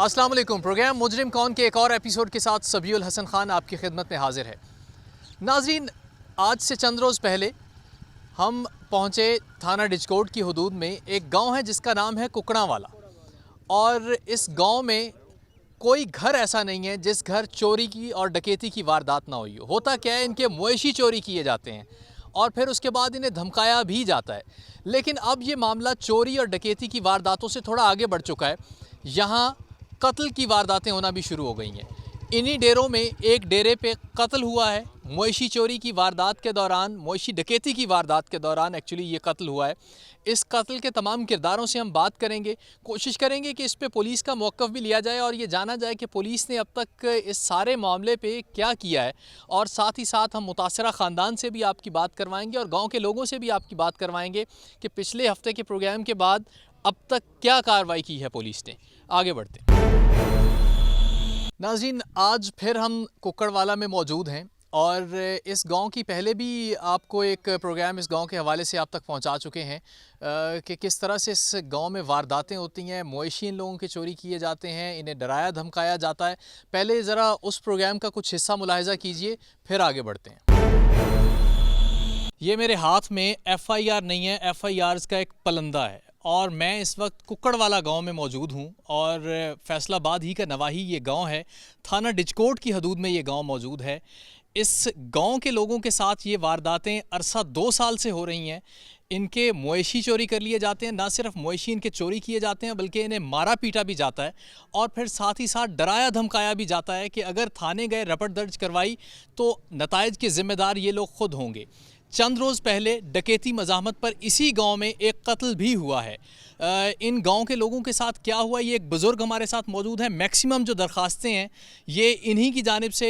अस्सलाम वालेकुम। प्रोग्राम मुजरिम कौन के एक और एपिसोड के साथ सबीउल हसन खान आपकी खिदमत में हाजिर है। नाज़रीन, आज से चंद रोज़ पहले हम पहुँचे थाना डिचकोट की हदूद में। एक गांव है जिसका नाम है कुकड़ावाला, और इस गांव में कोई घर ऐसा नहीं है जिस घर चोरी की और डकैती की वारदात ना हुई हो। होता क्या है, इनके मवेशी चोरी किए जाते हैं और फिर उसके बाद इन्हें धमकाया भी जाता है। लेकिन अब ये मामला चोरी और डकैती की वारदातों से थोड़ा आगे बढ़ चुका है। यहाँ कत्ल की वारदातें होना भी शुरू हो गई हैं। इन्हीं डेरों में एक डेरे पे कत्ल हुआ है। मवेशी चोरी की वारदात के दौरान, मवेशी डकैती की वारदात के दौरान एक्चुअली ये कत्ल हुआ है। इस कत्ल के तमाम किरदारों से हम बात करेंगे, कोशिश करेंगे कि इस पे पुलिस का मौक़िफ़ भी लिया जाए और ये जाना जाए कि पुलिस ने अब तक इस सारे मामले पे क्या किया है। और साथ ही साथ हम मुतासरा ख़ानदान से भी आपकी बात करवाएंगे और गाँव के लोगों से भी आपकी बात करवाएंगे कि पिछले हफ्ते के प्रोग्राम के बाद अब तक क्या कार्रवाई की है पुलिस ने। आगे बढ़ते हैं। नाज़रीन, आज फिर हम कुकड़वाला में मौजूद हैं और इस गांव की पहले भी आपको एक प्रोग्राम इस गांव के हवाले से आप तक पहुंचा चुके हैं कि किस तरह से इस गांव में वारदातें होती हैं, मवेशी इन लोगों के चोरी किए जाते हैं, इन्हें डराया धमकाया जाता है। पहले ज़रा उस प्रोग्राम का कुछ हिस्सा मुलाहिज़ा कीजिए, फिर आगे बढ़ते हैं। ये मेरे हाथ में FIR नहीं है, FIRs का एक पलंदा है और मैं इस वक्त कुकड़वाला गांव में मौजूद हूं और फैसलाबाद ही का नवाही ये गांव है। थाना डिचकोट की हदूद में ये गांव मौजूद है। इस गांव के लोगों के साथ ये वारदातें अरसा 2 साल से हो रही हैं। इनके मवेशी चोरी कर लिए जाते हैं, ना सिर्फ मवेशी इनके चोरी किए जाते हैं बल्कि इन्हें मारा पीटा भी जाता है और फिर साथ ही साथ डराया धमकाया भी जाता है कि अगर थाने गए, रपट दर्ज करवाई तो नताइज के ज़िम्मेदार ये लोग खुद होंगे। चंद रोज़ पहले डकैती मज़ाहमत पर इसी गांव में एक कत्ल भी हुआ है। इन गांव के लोगों के साथ क्या हुआ, ये एक बुज़ुर्ग हमारे साथ मौजूद है। मैक्सिमम जो दरख्वास्तें हैं ये इन्हीं की जानिब से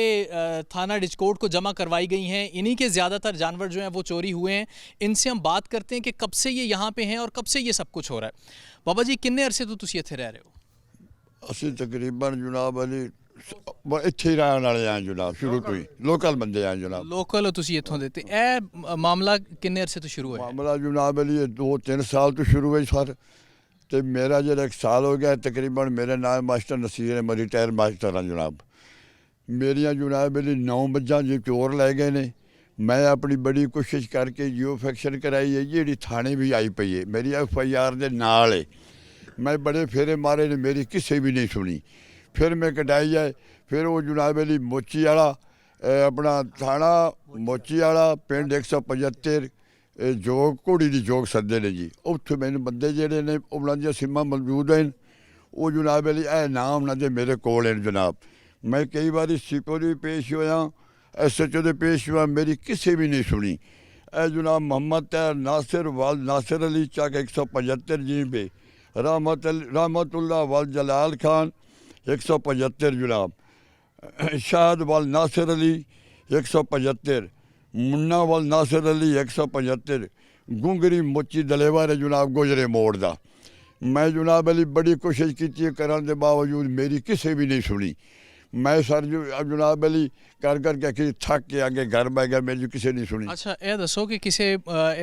थाना डिचकोट को जमा करवाई गई हैं। इन्हीं के ज़्यादातर जानवर जो हैं वो चोरी हुए हैं। इनसे हम बात करते हैं कि कब से ये यहाँ पे हैं और कब से ये सब कुछ हो रहा है। बाबा जी, किन्ने अरसे तो तुसी इत्थे रह रहे हो? ਅਸੀਂ ਤਕਰੀਬਨ ਜਨਾਬ ਅਲੀ ਇੱਥੇ ਹੀ ਰਹਿਣ ਵਾਲੇ ਆਂ ਜਨਾਬ, ਸ਼ੁਰੂ ਤੋਂ ਹੀ ਲੋਕਲ ਬੰਦੇ ਆਂ ਜਨਾਬ। लोकल हो तुसी इत्थों दे ते ਇਹ मामला किन्ने अरसे तो शुरू होया? ਮਾਮਲਾ ਜਨਾਬ ਅਲੀ 2-3 ਸਾਲ ਤੋਂ ਸ਼ੁਰੂ ਹੋਈ ਸਰ, ਤੇ ਮੇਰਾ ਜਿਹੜਾ 1 ਸਾਲ ਹੋ ਗਿਆ ਤਕਰੀਬਨ। ਮੇਰਾ ਨਾਮ ਮਾਸਟਰ ਨਸੀਰ ਹੈ, ਮੈਂ ਰਿਟਾਇਰ ਮਾਸਟਰ ਹਾਂ ਜਨਾਬ। ਮੇਰੀਆਂ ਜਨਾਬ ਅਲੀ 9 ਮੱਝਾਂ ਜੇ ਚੋਰ ਲੈ ਗਏ ਨੇ। मैं अपनी बड़ी कोशिश करके जियो फैक्शन कराई है, जी थाने भी आई पई है, मेरी FIR दे नाल है। मैं बड़े फेरे मारे ने, मेरी किसी भी नहीं सुनी। फिर मैं कटाई है, फिर वो जनाब अली मोची वाला अपना थाना मोची वाला पिंड 175 जोग घोड़ी की जोग सदे ने जी। उत्थे मैंने बंदे जेडे ने उन्होंने सिमा मौजूद हैं। वो जनाब अली नाम उन्होंने मेरे कोल हैं जनाब। मैं कई बार सीपो भी पेश होया, SHO दे पेश हुआ, मेरी किसी भी नहीं सुनी। जनाब मोहम्मद तैर नासिर वाल नासिर अली चक 175 जी पे, रहमतुल्लाह वाल जलाल खान 175 जनाब, शाहद वाल नासिर अली 175, मुन्ना वाल नासिर अली 175, गुंगरी मोची दलेवार है जनाब गुजरे मोड़ दा। मैं जनाब अली बड़ी कोशिश की करने के बावजूद मेरी किसी भी नहीं सुनी। मैं सर जनाब अली कर करके कि थक के आगे घर बह गया, मेरी किसी नहीं सुनी। अच्छा, ये दसो कि किसी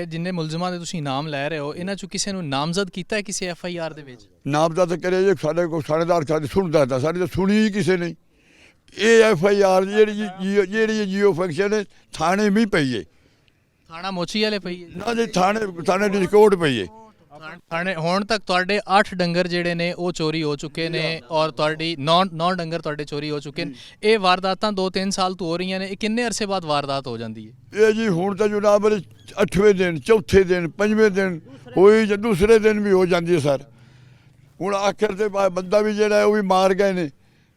जिन्हें मुलजमां दे तुसीं नाम लै रहे हो, इन्हां चों किसी नूं नामजद कीता है किसी FIR दे विच? नामजद करे जे साढ़े को थानेदार साढ़े सुनता था, साढ़े तो सुनी ही किसी ने। ये FIR जी जियो फैक्शन है थाने में पई है। थाना मोची वाले पई है ना जी, थाने डिस्कोट पई है। थाने हुण तक तुहाडे 8 डंगर जिहड़े ने वो चोरी हो चुके ने और तुहाडी 9 डंगर तुहाडे चोरी हो चुके ने। ये वारदातां 2-3 साल तो हो रही ने, किन्ने अरसे बाद वारदात हो जाती है? ये जी हुण तो जनाब 8वें दिन, चौथे दिन, 5वें दिन होई, जो दूसरे दिन भी हो जाती है सर। हुण आखिर से बंदा भी जिहड़ा वो भी मार गए ने,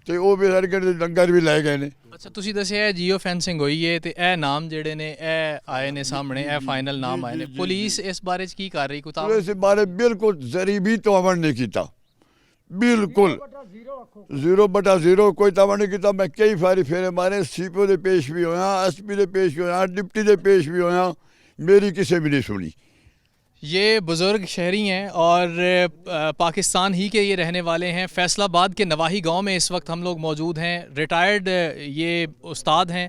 ते वो भी सर के डंगर भी लै गए ने। अच्छा, तुसी दस्सिया जियो फेंसिंग हुई है ते ए नाम जेडे ने ए आए ने सामने, ए फाइनल नाम आए ने। पुलिस इस बारे की कर रही कुछ? इस बारे बिल्कुल जरी भी तवावण नहीं किया, बिल्कुल 0/0 कोई तवावण नहीं किया। मैं कई बारी फेरे मारे, CPO दे पेश भी होया, SP दे पेश होया, डिप्टी दे पेश भी होया, मेरी किसी भी नहीं सुनी। ये बुज़ुर्ग शहरी हैं और पाकिस्तान ही के ये रहने वाले हैं। फैसलाबाद के नवाही गांव में इस वक्त हम लोग मौजूद हैं। रिटायर्ड ये उस्ताद हैं,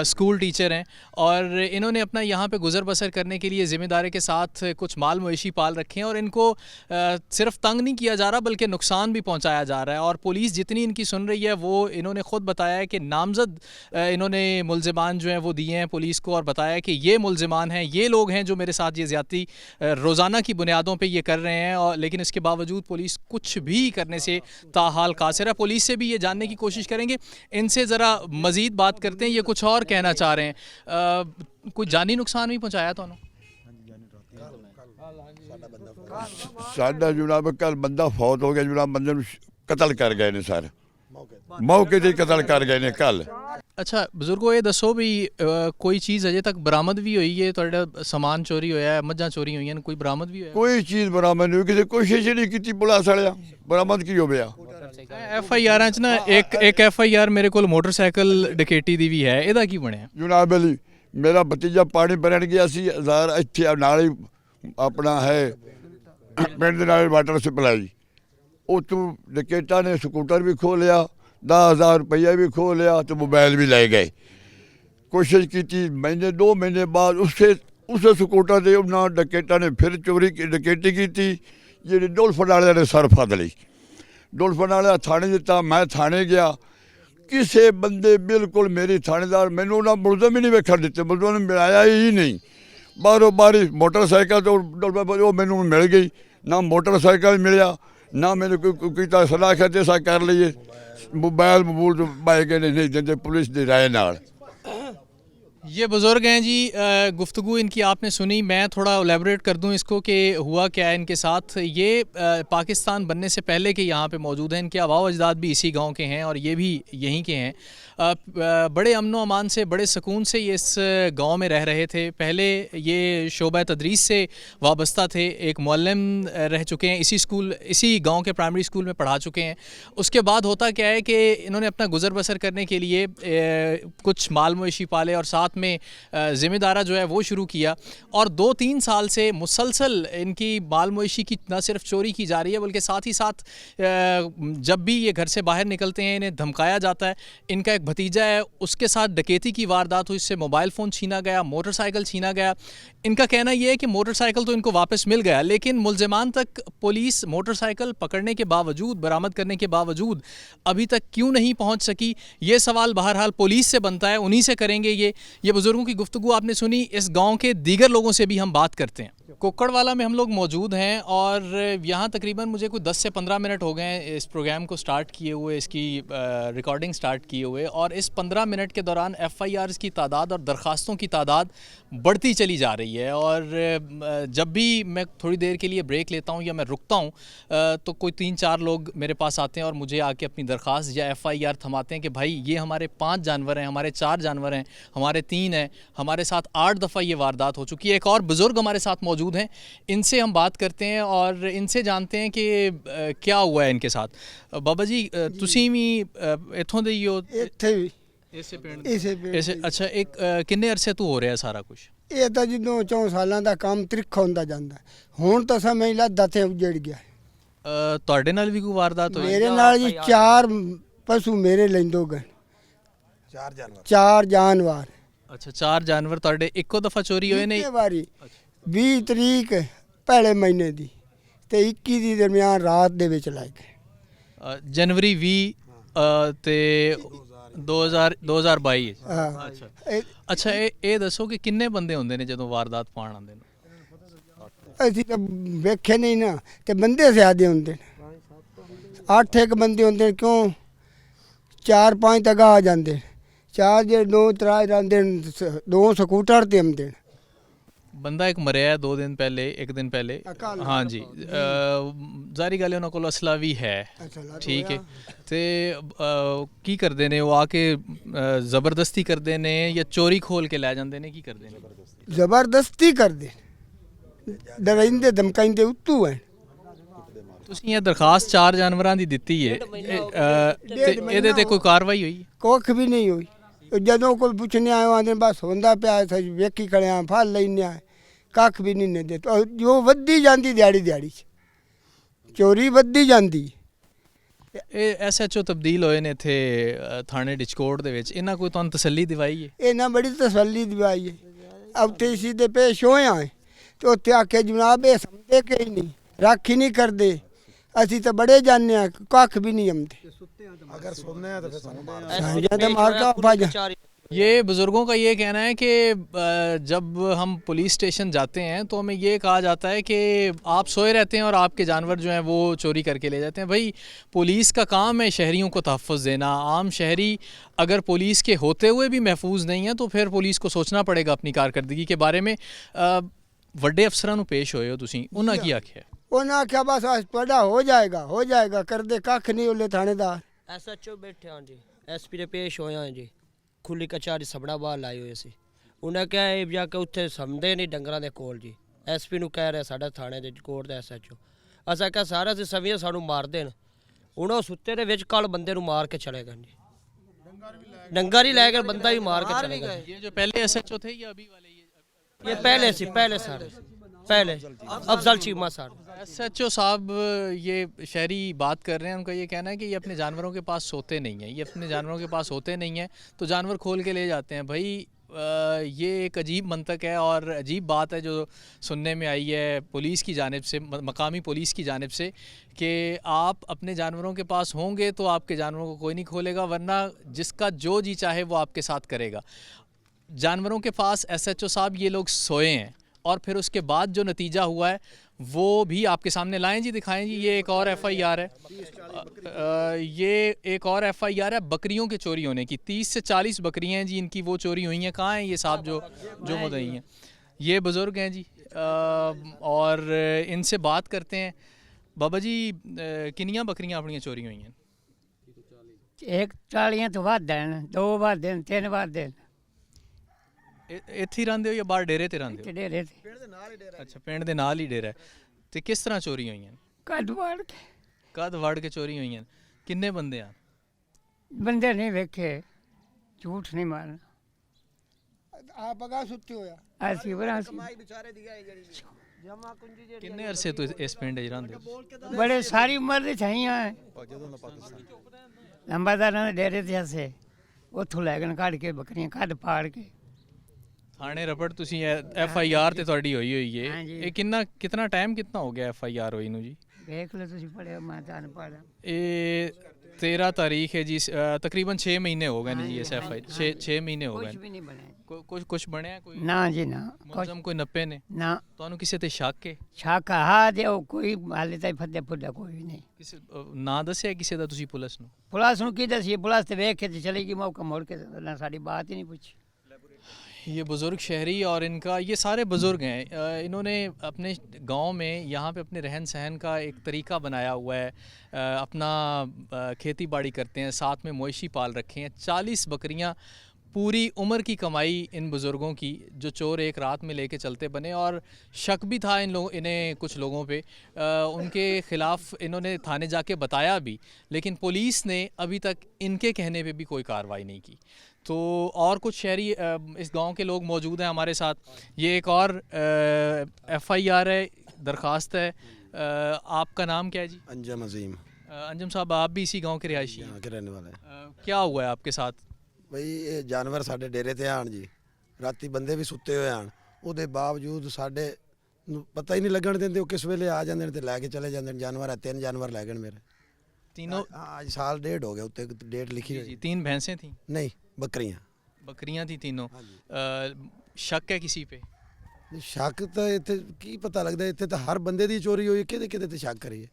स्कूल टीचर हैं और इन्होंने अपना यहाँ पे गुज़र बसर करने के लिए ज़िम्मेदारी के साथ कुछ माल मवेशी पाल रखे हैं और इनको सिर्फ तंग नहीं किया जा रहा बल्कि नुकसान भी पहुँचाया जा रहा है। और पुलिस जितनी इनकी सुन रही है वो इन्होंने ख़ुद बताया है कि नामज़द इन्होंने मुलज़िमान जो हैं वो दिए हैं पुलिस को और बताया कि ये मुलज़िमान हैं, ये लोग हैं जो मेरे साथ ये ज़्यादती रोज़ाना की बुनियादों पे ये कर रहे हैं। और लेकिन इसके बावजूद पुलिस कुछ भी करने से ताहाल कासिर है। पुलिस से भी ये जानने की कोशिश करेंगे, इनसे ज़रा मज़ीद बात करते हैं, ये कुछ और कहना चाह रहे हैं। कोई जानी नुकसान भी पहुँचाया था उन्होंने? साडा जनाब कल बंदा फौत हो गया जनाब, बंदे नूं कतल कर गए ने सर, मौके ते कतल कर गए ने कल। अच्छा बुजुर्गो, ये दसो भी कोई चीज़ अजे तक बरामद भी हुई है? तुहाडा समान चोरी होया है, मझां चोरी हुई हैं, कोई बरामद भी होया? कोई चीज़ बरामद नहीं हुई, किसी कोशिश ही नहीं की पुलिस वालियां, बरामद की हो गया। FIR च ना एक FIR मेरे को मोटरसाइकिल डकैती दी भी है, ਇਹਦਾ ਕੀ ਬਣਿਆ? जनाब अली मेरा भतीजा पानी भरन गया सी हज़ार इत्थे नाल ही अपना है पिंड दे नाल वाटर सप्लाई, उत्तों डकैतां ने स्कूटर भी खो लिया, 10,000 रुपया भी खो लिया तो मोबाइल भी ले गए। कोशिश की महीने 2 महीने बाद उस स्कूटर से उन्होंने डकैतां ने फिर डकैती की जी डोलफन वाले ने सर फद ली। डोलफन वाले थाने दिता, मैं थाने गया, किसी बंदे बिल्कुल मेरी थानेदार मैनू ना मुलजम ही नहीं वेखण दिते, मुलजम ने मिलाया ही नहीं। बारों बारी मोटरसाइकिल तो वो मैनू मिल गई, ना मोटरसाइकिल मिलिया ना मैंने कोई सलाह करते ऐसा कर लीए, मोबाइल तो पाए गए नहीं देते पुलिस की राय नाल। ये बुज़ुर्ग हैं जी, गुफ्तगू इनकी आपने सुनी। मैं थोड़ा एलेबरेट कर दूं इसको कि हुआ क्या है इनके साथ। ये पाकिस्तान बनने से पहले के यहाँ पे मौजूद हैं, इनके आबाओ अजदाद भी इसी गांव के हैं और ये भी यहीं के हैं। बड़े अमन व अमान से, बड़े सुकून से ये इस गांव में रह रहे थे। पहले ये शोबा तदरीस से वाबस्ता थे, एक मुअल्लिम रह चुके हैं, इसी गाँव के प्राइमरी स्कूल में पढ़ा चुके हैं। उसके बाद होता क्या है कि इन्होंने अपना गुज़र बसर करने के लिए कुछ माल मवेशी पाले और साथ में ज़िम्मेदारा जो है वो शुरू किया और 2-3 साल से मुसलसल इनकी माल मवेशी की न सिर्फ चोरी की जा रही है बल्कि साथ ही साथ जब भी ये घर से बाहर निकलते हैं इन्हें धमकाया जाता है। इनका एक भतीजा है, उसके साथ डकैती की वारदात हुई, इससे मोबाइल फ़ोन छीना गया, मोटरसाइकिल छीना गया। इनका कहना यह है कि मोटरसाइकिल तो इनको वापस मिल गया लेकिन मुलज़िमान तक पुलिस मोटरसाइकिल पकड़ने के बावजूद, बरामद करने के बावजूद अभी तक क्यों नहीं पहुँच सकी, ये सवाल बहरहाल पुलिस से बनता है, उन्हीं से करेंगे। ये बुज़ुर्गों की गुफ्तगू आपने सुनी। इस गांव के दीगर लोगों से भी हम बात करते हैं। कुक्कड़वाला में हम लोग मौजूद हैं और यहाँ तकरीबन मुझे कोई 10 से 15 मिनट हो गए हैं इस प्रोग्राम को स्टार्ट किए हुए, इसकी रिकॉर्डिंग स्टार्ट किए हुए और इस 15 मिनट के दौरान FIRs की तादाद और दरख्वास्तों की तादाद बढ़ती चली जा रही है। और जब भी मैं थोड़ी देर के लिए ब्रेक लेता हूँ या मैं रुकता हूँ तो कोई 3-4 लोग मेरे पास आते हैं और मुझे आके अपनी दरख्वास्त या FIR थमाते हैं कि भाई ये हमारे 5 जानवर हैं, हमारे 4 जानवर हैं, हमारे 3 हैं, हमारे साथ 8 दफ़ा ये वारदात हो चुकी है। एक और बुज़ुर्ग हमारे साथ मौजूद हैं, इनसे हम बात करते हैं और इनसे जानते हैं कि क्या हुआ है इनके साथ। बाबा जी तुसी भी इत्थों दे ही हो? ਇੱਥੇ ਵੀ ਇਸੇ ਪਿੰਡ ਇਸੇ ਪਿੰਡ ਇਸੇ ਅੱਛਾ, ਇੱਕ ਕਿੰਨੇ ਅਰਸੇ ਤੋਂ ਹੋ ਰਿਹਾ ਸਾਰਾ ਕੁਝ? ਇਹ ਤਾਂ ਜਦੋਂ 4 ਸਾਲਾਂ ਦਾ ਕੰਮ ਤ੍ਰਿਖ ਹੁੰਦਾ ਜਾਂਦਾ, ਹੁਣ ਤਾਂ ਸਮਝ ਲਾ ਦਥੇ ਉਜੜ ਗਿਆ। ਤੁਹਾਡੇ ਨਾਲ ਵੀ ਕੋਈ ਵਾਰਦਾਤ ਹੋਈ? ਮੇਰੇ ਨਾਲ ਜੀ 4 ਪਸ਼ੂ ਮੇਰੇ ਲੈਂਦੋ ਗਏ, 4 ਜਾਨਵਰ। ਅੱਛਾ 4 ਜਾਨਵਰ ਤੁਹਾਡੇ ਇੱਕੋ ਦਫਾ ਚੋਰੀ ਹੋਏ ਨੇ? ਇੱਕ ਵਾਰੀ 20 ਤਰੀਕ ਪਹਿਲੇ ਮਹੀਨੇ ਦੀ ਤੇ 21 ਦੀ ਦਰਮਿਆਨ ਰਾਤ ਦੇ ਵਿੱਚ ਲੈ ਗਏ। ਜਨਵਰੀ 20 ਤੇ 2022। ਹਾਂ ਅੱਛਾ ਇਹ ਦੱਸੋ ਕਿ ਕਿੰਨੇ ਬੰਦੇ ਹੁੰਦੇ ਨੇ ਜਦੋਂ ਵਾਰਦਾਤ ਪਾਉਣ ਆਉਂਦੇ ਨੇ? ਅਸੀਂ ਤਾਂ ਵੇਖੇ ਨਹੀਂ ਨਾ, ਤੇ ਬੰਦੇ ਜ਼ਿਆਦੇ ਹੁੰਦੇ ਨੇ, 8-1 ਬੰਦੇ ਹੁੰਦੇ ਨੇ, ਕਿਉਂ 4-5 ਤੱਕ ਆ ਜਾਂਦੇ, 4 ਜੇ 2-3 ਰਹਿੰਦੇ, 2 ਸਕੂਟਰ ਤੇ ਆਉਂਦੇ ਨੇ। ਬੰਦਾ ਇੱਕ ਮਰਿਆ 2 ਦਿਨ ਪਹਿਲੇ, 1 ਦਿਨ ਪਹਿਲੇ। हाँ जी, ਜ਼ਾਰੀ ਗੱਲ ਉਹਨਾਂ ਕੋਲ ਅਸਲਾ ਵੀ ਹੈ, ਠੀਕ ਹੈ। ਤੇ ਕੀ ਕਰਦੇ ਨੇ ਉਹ? ਆ ਕੇ ਜ਼ਬਰਦਸਤੀ ਕਰਦੇ ਨੇ ਜਾਂ ਚੋਰੀ ਖੋਲ ਕੇ ਲੈ ਜਾਂਦੇ ਨੇ? ਕੀ ਕਰਦੇ ਨੇ? ਜ਼ਬਰਦਸਤੀ ਕਰਦੇ, ਡਰਾਉਂਦੇ ਧਮਕਾਉਂਦੇ ਉੱਤੋਂ ਹੈ। ਤੁਸੀਂ ਇਹ ਦਰਖਾਸਤ 4 ਜਾਨਵਰਾਂ ਦੀ ਦਿੱਤੀ ਹੈ, ਤੇ ਇਹਦੇ ਤੇ ਕੋਈ ਕਾਰਵਾਈ ਹੋਈ? ਕੁੱਖ ਵੀ ਨਹੀਂ ਹੋਈ। ਜਦੋਂ ਕੋਈ ਪੁੱਛਣੇ ਆਏ ਆਂਦੇ ਬਸ ਹੁੰਦਾ ਪਿਆ, ਵੇਖੀ ਖੜਿਆ, ਫੜ ਲੈਂਦੇ ਆ, ਕੱਖ ਵੀ ਨਹੀਂ ਨੇ ਦਿੱਤਾ ਜੋ ਵੱਧਦੀ ਜਾਂਦੀ ਦਿਹਾੜੀ 'ਚ ਚੋਰੀ ਵੱਧਦੀ ਜਾਂਦੀ। ਇਹ ਐਸਐਚਓ ਤਬਦੀਲ ਹੋਏ ਨੇ ਇੱਥੇ ਥਾਣੇ ਡਿਚਕੋਟ ਦੇ ਵਿੱਚ, ਇਹਨਾਂ ਕੋਈ ਤੁਹਾਨੂੰ ਤਸੱਲੀ ਦਿਵਾਈ ਹੈ? ਇਹਨਾਂ ਬੜੀ ਤਸੱਲੀ ਦਿਵਾਈ ਹੈ। ਉੱਥੇ ਸਿੱਧੇ ਪੇਸ਼ ਹੋਏ ਹਾਂ ਤੇ ਉੱਥੇ ਆਖਿਆ ਜਨਾਬ ਇਹ ਸਮਝਦੇ ਕਿ ਨਹੀਂ, ਰਾਖੀ ਨਹੀਂ ਕਰਦੇ, ਅਸੀਂ ਤਾਂ ਬੜੇ ਜਾਣੇ ਆ, ਕੱਖ ਵੀ ਨਹੀਂ ਆਉਂਦੇ। अगर सुनने हैं तो फिर साझा मार का बाजा। ये बुज़ुर्गों का ये कहना है कि जब हम पुलिस स्टेशन जाते हैं तो हमें ये कहा जाता है कि आप सोए रहते हैं और आपके जानवर जो हैं वो चोरी करके ले जाते हैं। भाई पुलिस का काम है शहरियों को तहफ़्फ़ुज़ देना। आम शहरी अगर पुलिस के होते हुए भी महफूज नहीं है तो फिर पुलिस को सोचना पड़ेगा अपनी कारकर्दगी के बारे में। ਵੱਡੇ ਅਫਸਰਾਂ ਨੂੰ ਪੇਸ਼ ਹੋਏ ਹੋ ਤੁਸੀਂ, ਉਹਨਾਂ ਕੀ ਆਖਿਆ? ਉਹਨਾਂ ਆਖਿਆ ਬਸ ਤੁਹਾਡਾ ਹੋ ਜਾਏਗਾ ਕਰਦੇ ਕੱਖ ਨਹੀਂ ਉਹਲੇ ਥਾਣੇਦਾਰ। ਐਸਐਚਓ ਬੈਠੇ ਹਾਂ ਜੀ, ਐਸਪੀ ਦੇ ਪੇਸ਼ ਹੋਏ ਹਾਂ ਜੀ, ਖੁੱਲੀ ਕਚਾਰੀ ਸਬੜਾ ਬਾਹਰ ਲਾਈ ਹੋਈ ਸੀ। ਉਹਨਾਂ ਕਿਹਾ ਇਹ ਜਾ ਕੇ ਉੱਥੇ ਸਮਝਦੇ ਨਹੀਂ ਡੰਗਰਾਂ ਦੇ ਕੋਲ ਜੀ। ਐਸਪੀ ਨੂੰ ਕਹਿ ਰਿਹਾ ਸਾਡਾ ਥਾਣੇ ਦੇ ਕੋਰਟ ਦਾ ਐਸਐਚਓ। ਅਸਾਂ ਕਿਹਾ ਸਾਰਾ ਅਸੀਂ ਸਵੀਆਂ ਸਾਨੂੰ ਮਾਰ ਦੇਣ। ਹੁਣ ਉਹ ਸੁੱਤੇ ਦੇ ਵਿੱਚ ਕੱਲ ਬੰਦੇ ਨੂੰ ਮਾਰ ਕੇ ਚਲੇ ਗਏ ਜੀ, ਡੰਗਰ ਹੀ ਲੈ ਕੇ ਬੰਦਾ ਹੀ ਮਾਰ ਕੇ ਚਲੇ ਗਏ। ये जो पहले एसएचओ थे या अभी वाले? ये पहले सारे पहले अफजल चीमा सर। एसएचओ साहब ये शहरी बात कर रहे हैं, उनका ये कहना है कि ये अपने जानवरों के पास सोते नहीं हैं, ये अपने जानवरों के पास होते नहीं हैं तो जानवर खोल के ले जाते हैं। भाई ये एक अजीब मंतक है और अजीब बात है जो सुनने में आई है पुलिस की जानिब से, मकामी पुलिस की जानिब से, कि आप अपने जानवरों के पास होंगे तो आपके जानवरों को कोई नहीं खोलेगा, वरना जिसका जो जी चाहे वो आपके साथ करेगा। जानवरों के पास एसएचओ साहब ये लोग सोए हैं और फिर उसके बाद जो नतीजा हुआ है वो भी आपके सामने लाएं जी, दिखाएं जी। ये एक और एफआईआर है, ये एक और एफआईआर है बकरियों के चोरी होने की। 30 से 40 बकरियां हैं जी इनकी, वो चोरी हुई हैं। कहाँ हैं ये साहब जो मुद्दई हैं? ये बुज़ुर्ग हैं जी और इनसे बात करते हैं। बाबा जी किनियां बकरियां अपनी चोरी हुई हैं? एक 40 तो बाद देन, 2 बाद देन, 3 बाद देन। ਇੱਥੇ ਹੀ ਰਹਿੰਦੇ ਹੋ ਜਾਂ ਬਾਹਰ ਡੇਰੇ ਤੇ ਰਹਿੰਦੇ ਹੋ? ਡੇਰੇ ਤੇ। ਅੱਛਾ, ਪਿੰਡ ਦੇ ਨਾਲ ਹੀ ਡੇਰਾ ਹੈ। ਤੇ ਕਿਸ ਤਰ੍ਹਾਂ ਚੋਰੀ ਹੋਈਆਂ? ਕੱਦ ਵੜ ਕੇ। ਕਦ ਵੜ ਕੇ ਚੋਰੀ ਹੋਈਆਂ? ਕਿੰਨੇ ਬੰਦੇ ਆ? ਬੰਦੇ ਨਹੀਂ ਵੇਖੇ, ਝੂਠ ਨਹੀਂ ਮਾਰਨਾ। ਆਪ ਅਗਾ ਸੁੱਤੇ ਹੋਇਆ ਅਸੀਂ ਬਰਾਂ ਕਿੰਨੇ ਅਰਸੇ ਤੋਂ ਇਸ ਪਿੰਡ 'ਚ ਰਹਿੰਦੇ ਹੋ? ਬੜੇ ਸਾਰੀ ਉਮਰ ਦੇ ਛਾਈਆਂ ਹੈ। ਲੰਬਾਦਾਰਾਂ ਦੇ ਡੇਰੇ ਤੇ ਅਸੀਂ ਉੱਥੋਂ ਲੈ ਗਏ ਕੱਢ ਕੇ ਬੱਕਰੀਆਂ ਕੱਢ ਪਾੜ ਕੇ। ਥਾਣੇ ਰਪੜ ਤੁਸੀਂ ਐਫਆਈਆਰ ਤੇ ਤੁਹਾਡੀ ਹੋਈ ਹੈ। ਹਾਂਜੀ। ਇਹ ਕਿੰਨਾ ਟਾਈਮ ਹੋ ਗਿਆ ਐਫਆਈਆਰ ਹੋਈ ਨੂੰ ਜੀ? ਵੇਖ ਲਓ ਤੁਸੀਂ ਪੜਿਆ, ਮੈਂ ਤਾਂ ਅਨਪੜ੍ਹ ਹਾਂ। ਇਹ 13 ਤਾਰੀਖ ਹੈ ਜੀ, ਤਕਰੀਬਨ 6 ਮਹੀਨੇ ਹੋ ਗਏ ਨੇ ਜੀ ਇਸ ਐਫਆਈ 6 ਮਹੀਨੇ ਹੋ ਕੁਝ ਗਏ। ਵੀ ਨਹੀਂ ਬਣਿਆ। ਕੁਝ ਬਣਿਆ ਕੋਈ? ਨਾ ਜੀ ਨਾ, ਮੁਲਜ਼ਮ ਕੋਈ ਨੱਪੇ ਨੇ? ਨਾ ਤੁਹਾਨੂੰ ਕਿਸੇ ਤੇ ਸ਼ੱਕ ਹੈ? ਸ਼ਾਕਾਹਾ ਦੇ ਉਹ ਕੋਈ ਹਾਲੇ ਤਾਈਂ ਫੱਦੇ ਫੁੱਦਾ ਕੋਈ ਨਹੀਂ। ਕਿਸੇ ਨਾਂ ਦੱਸਿਆ ਕਿਸੇ ਦਾ ਤੁਸੀਂ ਪੁਲਿਸ ਨੂੰ? ਪੁਲਿਸ ਨੂੰ ਕੀ ਦੱਸੀਏ, ਪੁਲਿਸ ਤੇ ਵੇਖ ਕੇ ਤੇ ਚਲੀ ਗਈ, ਮੌਕਾ ਮੋੜ ਕੇ ਨਾ ਸਾਡੀ ਬਾਤ ਹੀ नहीं पूछी। ये बुज़ुर्ग शहरी और इनका, ये सारे बुज़ुर्ग हैं, इन्होंने अपने गांव में यहाँ पे अपने रहन सहन का एक तरीका बनाया हुआ है। अपना खेती बाड़ी करते हैं, साथ में मवेशी पाल रखे हैं। 40 बकरियाँ, पूरी उम्र की कमाई इन बुज़ुर्गों की, जो चोर एक रात में लेके चलते बने। और शक भी था इन्हें कुछ लोगों पे, उनके ख़िलाफ़ इन्होंने थाने जाके बताया भी, लेकिन पुलिस ने अभी तक इनके कहने पे भी कोई कार्रवाई नहीं की। तो और कुछ शहरी इस गांव के लोग मौजूद हैं हमारे साथ। ये एक और एफआईआर है, दरख्वास्त है। आपका नाम क्या है जी? अंजम अजीम। अंजम साहब, आप भी इसी गांव के रिहायशी हैं? यहाँ के रहने वाले हैं। क्या हुआ है आपके साथ? ਬਈ ਇਹ ਜਾਨਵਰ ਸਾਡੇ ਡੇਰੇ ਤੇ ਆਣ ਜੀ, ਰਾਤੀ ਬੰਦੇ ਵੀ ਸੁੱਤੇ ਹੋਏ ਆਣ, ਉਹਦੇ ਬਾਵਜੂਦ ਸਾਡੇ ਨੂੰ ਪਤਾ ਹੀ ਨਹੀਂ ਲੱਗਣ ਦਿੰਦੇ। ਉਹ ਕਿਸ ਵੇਲੇ ਆ ਜਾਂਦੇ ਨੇ ਤੇ ਲੈ ਕੇ ਚਲੇ ਜਾਂਦੇ ਨੇ ਜਾਨਵਰ। ਆ 3 ਜਾਨਵਰ ਲੈ ਗਏ ਮੇਰੇ। तीनों? आज साल 1.5 हो गया, उत्ते डेट लिखी जी, हुई। 3 भैंसें थी? नहीं, बकरियां। बकरियां थी तीनों। हाँ जी। शक है किसी पे? शक तो इत्थे की पता लगता, इत्थे तो हर बंदे दी चोरी हुई, किहदे किहदे ते शक करिए।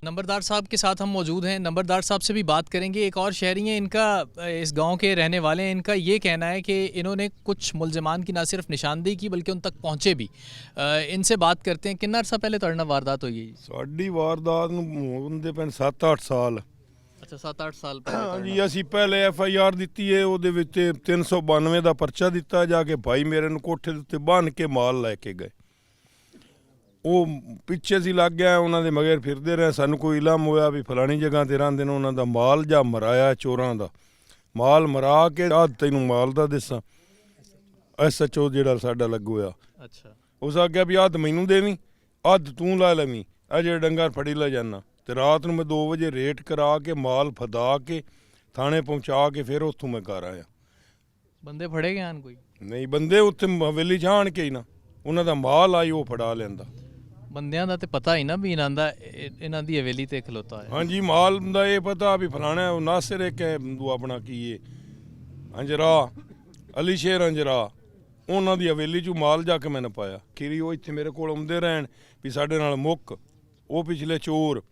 नंबरदार साहब के साथ हम मौजूद हैं। नंबरदार साहब से भी बात करेंगे। एक और शहरी हैं, इनका, इस गांव के रहने वाले हैं। इनका ये कहना है कि इन्होंने कुछ मुलजमान की ना सिर्फ निशानदेही की बल्कि उन तक पहुँचे भी। इनसे बात करते हैं। किन्ना अरसा पहले ਤੁਹਾਡੇ ਨਾਲ ਵਾਰਦਾਤ ਹੋਈ ਹੈ ਜੀ? ਸਾਡੀ ਵਾਰਦਾਤ ਨੂੰ ਹੁੰਦੇ ਪੈਣ 7-8 ਸਾਲ। ਅੱਛਾ 7-8 ਸਾਲ ਪਹਿਲੇ ਹਾਂਜੀ ਅਸੀਂ ਪਹਿਲੇ FIR ਦਿੱਤੀ ਹੈ, ਉਹਦੇ ਵਿੱਚ 392 ਦਾ ਪਰਚਾ ਦਿੱਤਾ ਜਾ ਕੇ ਭਾਈ ਮੇਰੇ ਨੂੰ ਕੋਠੇ ਦੇ ਉੱਤੇ ਬੰਨ੍ਹ ਕੇ ਮਾਲ ਲੈ ਕੇ ਗਏ। ਉਹ ਪਿੱਛੇ ਸੀ ਲੱਗ ਗਿਆ, ਉਹਨਾਂ ਦੇ ਮਗਰ ਫਿਰਦੇ ਰਹੇ। ਸਾਨੂੰ ਕੋਈ ਇਲਮ ਹੋਇਆ ਵੀ ਫਲਾਣੀ ਜਗ੍ਹਾ ਤੇ ਰਹਿੰਦੇ ਨੇ, ਉਹਨਾਂ ਦਾ ਮਾਲ ਜਾਂ ਮਰਾਇਆ, ਚੋਰਾਂ ਦਾ ਮਾਲ ਮਰਾ ਕੇ ਤੈਨੂੰ ਮਾਲ ਦਾ ਦੱਸਾਂ। SHO ਜਿਹੜਾ ਸਾਡਾ ਲੱਗੂ ਆ, ਅੱਛਾ ਉਸ ਆਖਿਆ ਵੀ ਅੱਧ ਮੈਨੂੰ ਦੇਵੀਂ, ਅੱਧ ਤੂੰ ਲੈ ਲਵੀਂ, ਇਹ ਜਿਹੜੇ ਡੰਗਰ ਫੜੀ ਲੈ ਜਾਣਾ। ਤੇ ਰਾਤ ਨੂੰ ਮੈਂ 2 ਵਜੇ ਰੇਟ ਕਰਾ ਕੇ ਮਾਲ ਫਦਾ ਕੇ ਥਾਣੇ ਪਹੁੰਚਾ ਕੇ ਫਿਰ ਉੱਥੋਂ ਮੈਂ ਘਰ ਆਇਆ। ਬੰਦੇ ਫੜੇ ਗਏ ਹਨ ਕੋਈ? ਨਹੀਂ, ਬੰਦੇ ਉੱਥੇ ਹਵੇਲੀ 'ਚ ਆਣ ਕੇ ਹੀ ਨਾ ਉਹਨਾਂ ਦਾ ਮਾਲ ਆਈ ਉਹ ਫੜਾ ਲੈਂਦਾ। ਬੰਦਿਆਂ ਦਾ ਤੇ ਪਤਾ ਹੀ ਨਾ ਵੀ ਇਹਨਾਂ ਦੀ ਹਵੇਲੀ ਤੇ ਖਲੋਤਾ ਹੈ। ਹਾਂਜੀ, ਮਾਲ ਦਾ ਇਹ ਪਤਾ ਵੀ ਫਲਾਣਾ ਉਹ ਨਾਸਿਰ ਇੱਕ ਹੈ ਆਪਣਾ ਕੀ ਹੈ ਅੰਜਰਾ ਅਲੀ ਸ਼ੇਰ ਅੰਜਰਾ, ਉਹਨਾਂ ਦੀ ਹਵੇਲੀ 'ਚ ਮਾਲ ਜਾ ਕੇ ਮੈਂ ਨਾ ਪਾਇਆ। ਖੀਰੀ ਉਹ ਇੱਥੇ ਮੇਰੇ ਕੋਲ ਆਉਂਦੇ ਰਹਿਣ ਵੀ ਸਾਡੇ ਨਾਲ ਮੁੱਕ, ਉਹ ਪਿਛਲੇ ਚੋਰ।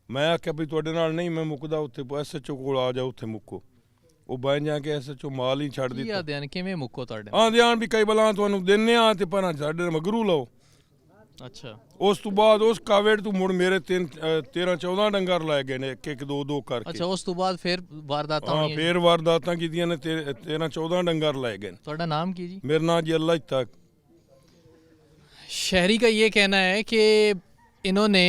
ਮੈਂ ਆਖਿਆ ਵੀ ਤੁਹਾਡੇ ਨਾਲ ਨਹੀਂ ਮੈਂ ਮੁੱਕਦਾ, ਉੱਥੇ SHO ਕੋਲ ਆ ਜਾ, ਉੱਥੇ ਮੁੱਕੋ। ਉਹ ਬਣ ਜਾ ਕੇ SHO ਮਾਲ ਹੀ ਛੱਡ ਦਿੱਤਾ। ਆਦਿਆਂ ਕਿਵੇਂ ਮੁੱਕੋ ਤੁਹਾਡੇ? ਆਂਦੇ ਆਣ ਵੀ ਕਈ ਬਲਾਂ ਤੁਹਾਨੂੰ ਦਿੰਨੇ ਆ ਤੇ ਪਰ ਸਾਡੇ ਮਗਰੂ ਲਓ। ਅੱਛਾ, ਉਸ ਤੋਂ ਬਾਅਦ ਉਸ ਕਾਵੇੜ ਤੋਂ ਮੁੜ ਮੇਰੇ 13-14 ਡੰਗਰ ਲੈ ਗਏ ਨੇ, ਇੱਕ 2 ਕਰਕੇ। ਅੱਛਾ, ਉਸ ਤੋਂ ਬਾਅਦ ਫਿਰ ਵਾਰਦਾਤਾਂ ਹਾਂ, ਹੋਈਆਂ? ਫੇਰ ਵਾਰਦਾਤਾਂ ਕੀਤੀਆਂ ਨੇ, 13-14 ਡੰਗਰ ਲੈ ਗਏ ਨੇ। ਤੁਹਾਡਾ नाम ਕੀ जी? मेरा नाम जी अल्लाह तक। शहरी का ये कहना है कि इन्होंने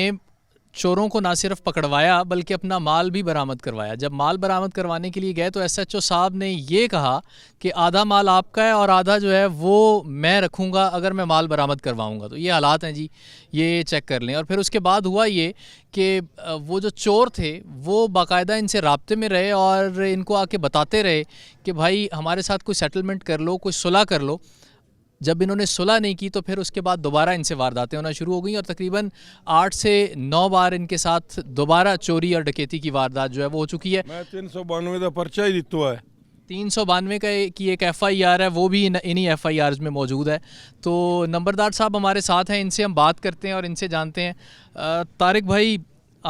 चोरों को ना सिर्फ पकड़वाया बल्कि अपना माल भी बरामद करवाया। जब माल बरामद करवाने के लिए गए तो SHO साहब ने ये कहा कि आधा माल आपका है और आधा जो है वो मैं रखूँगा अगर मैं माल बरामद करवाऊँगा। तो ये हालात हैं जी, ये चेक कर लें। और फिर उसके बाद हुआ ये कि वो जो चोर थे वो बाकायदा इनसे राब्ते में रहे और इनको आके बताते रहे कि भाई हमारे साथ कोई सेटलमेंट कर लो, कोई सुलह कर लो। जब इन्होंने सुलह नहीं की तो फिर उसके बाद दोबारा इनसे वारदातें होना शुरू हो गई और तकरीबन 8 से 9 बार इनके साथ दोबारा चोरी और डकैती की वारदात जो है वो हो चुकी है। मैं 392 का पर्चा ही दिता है। 392 का की एक FIR है, वो भी इन्हीं FIRs में मौजूद है। तो नंबरदार साहब हमारे साथ हैं, इनसे हम बात करते हैं और इनसे जानते हैं। तारिक भाई,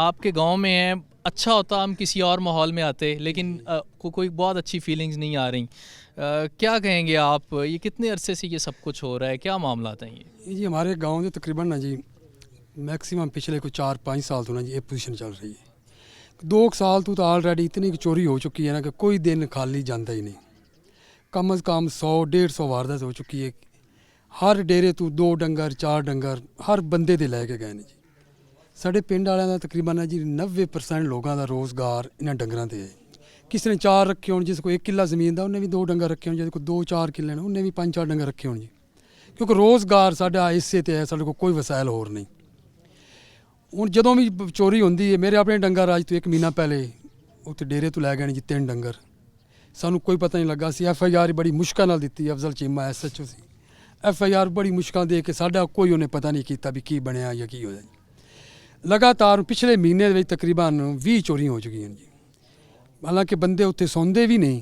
आपके गाँव में हैं, अच्छा होता हम किसी और माहौल में आते, लेकिन कोई बहुत अच्छी फीलिंग्स नहीं आ रही। क्या कहेंगे आप, ये कितने अरसे से ये सब कुछ हो रहा है, क्या मामला हैं ये? जी हमारे गांव में तकरीबन ना जी मैक्सिमम पिछले कोई 4-5 साल तो ना जी ये पोजीशन चल रही है। 2 साल तो ऑलरेडी इतनी चोरी हो चुकी है ना कि कोई दिन खाली जाता ही नहीं। कम अज़ कम 100-150 वारदात हो चुकी है। हर डेरे तो 2 डंगर 4 डंगर हर बंदे दे लैके गए ने जी। साढ़े पिंड वालों का तकरीबन जी 90% लोगों का रोज़गार इन्होंने डंगर से है। किसी ने 4 रखे हो, जिस को 1 किला ज़मीन का उन्हें भी 2 डंगर रखे हो, जिस को 2-4 किले ने उन्हें भी 5-4 डंगर रखे हो जी। क्योंकि रोज़गार साढ़ा इससे तो है, साढ़े को कोई वसायल होर नहीं। हूँ जदों भी चोरी होंदी है, मेरे अपने डंगर अज तो 1 महीना पहले उत्थे डेरे तो लै गए जी 3 डंगर। सानू कोई पता नहीं लगा। असी FIR बड़ी मुश्किल नाल दित्ती, अफजल चीमा SHO सी। FIR बड़ी मुश्किल दे के साडा कोई उन्हें पता नहीं किया भी की बनया या की होया। लगातार पिछले महीने में तकरीबन 20 चोरियां हो चुकी हैं जी। हालांकि बंदे उत्थे सौंदे भी नहीं,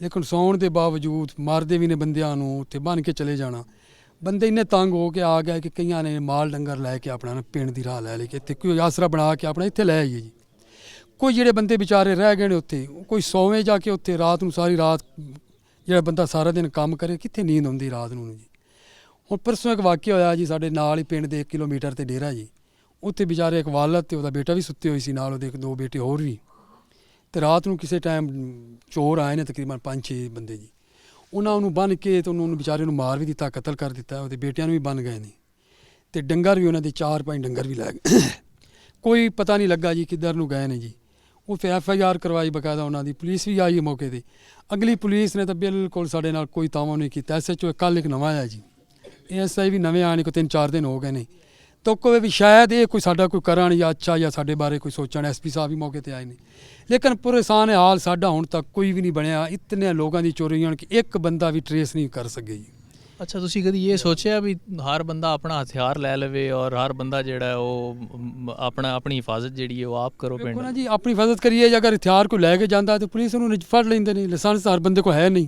लेकिन सौण के बावजूद मारते भी ने बंदियां नूं, उत्थे बन के चले जाना। बंदे इन्ने तंग हो के आ गए कि कईयां ने माल डंगर लैके अपना पिंड दी राह लै ली कि इत्थे कोई आसरा बना के अपना इत्थे लै आइए जी। कोई जिहड़े बंदे बेचारे रह गए ने उत्थे, कोई सोवे जाके उत्थे रात नूं, सारी रात जिहड़ा बंदा सारा दिन काम करे कित्थे नींद आउंदी रात नूं जी। हुण परसों एक वाक़या होया जी, साडे नाल ही पिंड दे 1 किलोमीटर ते डेरा जी। उत्थे बेचारे एक वालद ते उहदा बेटा भी सुत्ते होए सी, नाल उहदे 2 बेटे होर भी। तो रात नूं किसी टाइम चोर आए ने तकरीबन 5-6 बंदे जी। उन्होंने बन के तो उन्होंने बेचारे मार भी दिता, कतल कर दिता। उहदे बेटियां भी बन गए ने ते डंगर भी उन्होंने 4-5 डंगर भी लै गए। कोई पता नहीं लगा जी किधर नूं गए ने जी। वो फिर FIR करवाई बकायदा, उन्होंने पुलिस भी आई मौके पर। अगली पुलिस ने तो बिल्कुल साडे नाल कोई तावा नहीं किया। SHO कल एक नवा आया जी, ASI भी नवे आने को 3-4 दिन हो गए ने। तो कोई भी शायद ये कोई साडा कोई करन या अच्छा या साडे बारे कोई सोचण। SP साहब भी मौके पर आए ने, लेकिन परेशान है हाल साडा हुण तक कोई भी नहीं बनया। इतने लोगों की चोरियां कि एक बंदा भी ट्रेस नहीं कर सके जी। अच्छा, तुसी कदी ये सोचया भी हर बंदा अपना हथियार लै लवे और हर बंदा जिहड़ा है वो अपनी हिफाजत जिहड़ी है वो आप करो पिंड? देखो ना जी, अपनी हिफाजत करिए। अगर हथियार को लैके जाता तो पुलिस उन्होंने फड़ लेंदे नहीं। लाइसेंस हर बंदे को है नहीं,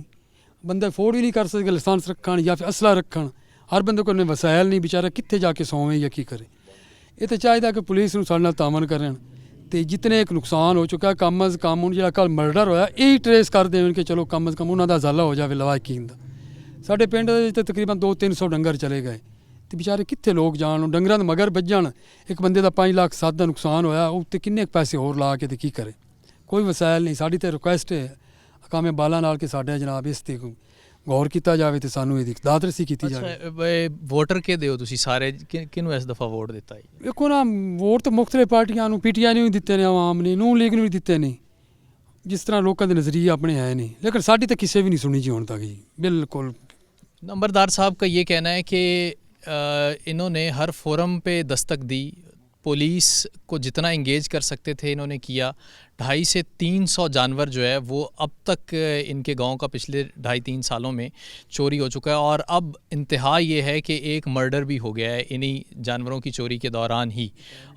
बंदा अफोर्ड भी नहीं कर सकते लाइसेंस रखन या फिर असला रखन। हर बंदे को वसायल नहीं, बेचारा कित्थे जाके सोवे या की करे। ये तो चाहिए कि पुलिस नूं साडे नाल तामन करन ते जितने एक नुकसान हो चुका कम अज़ कम हुण जिहड़ा कल मर्डर होया यही ट्रेस कर देन कि चलो कम अज़ कम उन्हां दा हज़ाला हो जाए लवाकीन दा। साडे पिंड दे तकरीबन 200-300 डंगर चले गए ते बेचारे कित्थे लोग जान। डंगरां दे मगर बज्जण, एक बंदे दा 5 लाख 7 दा नुकसान होया, उत्ते किन्ने पैसे होर ला के ते की करे। ਕੋਈ ਵਸਾਇਲ ਨਹੀਂ। ਸਾਡੀ ਤੇ ਰਿਕੁਐਸਟ ਹੈ ਹਕਾਮੇ ਬਾਲਾ ਨਾਲ ਕਿ ਸਾਡੇ ਜਨਾਬ ਇਸ ਤੇ ਗੌਰ ਕੀਤਾ ਜਾਵੇ ਤੇ ਸਾਨੂੰ ਇਹਦੀ ਦਾਦਰਸੀ ਕੀਤੀ ਜਾਵੇ। ਅੱਛਾ, ਵੋਟਰ ਕਿਹਦੇ ਹੋ ਤੁਸੀਂ ਸਾਰੇ? ਕਿਹਨੂੰ ਇਸ ਦਫਾ ਵੋਟ ਦਿੱਤਾ ਹੈ? ਵੇਖੋ ਨਾ, ਵੋਟ ਤਾਂ ਮੁਖਤਲਿਫ ਪਾਰਟੀਆਂ ਨੂੰ, PTI ਨੂੰ ਵੀ ਦਿੱਤੇ ਨੇ, ਆਵਾਮ ਨੇ, ਨੂਨ ਲੀਗ ਨੂੰ ਵੀ ਦਿੱਤੇ ਨੇ, ਜਿਸ ਤਰ੍ਹਾਂ ਲੋਕਾਂ ਦੇ ਨਜ਼ਰੀਏ ਆਪਣੇ ਹੈ ਨਹੀਂ, ਲੇਕਿन ਸਾਡੀ ਤਾਂ ਕਿਸੇ ਵੀ नहीं सुनी जी ਹੁਣ तक जी। बिल्कुल। नंबरदार साहब का ये कहना है कि इन्होंने हर फोरम पे दस्तक दी, पुलिस को जितना इंगेज कर सकते थे इन्होंने किया। 250 से 300 जानवर जो है वो अब तक इनके गांव का पिछले 2.5-3 सालों में चोरी हो चुका है, और अब इंतहा ये है कि एक मर्डर भी हो गया है इन्हीं जानवरों की चोरी के दौरान ही।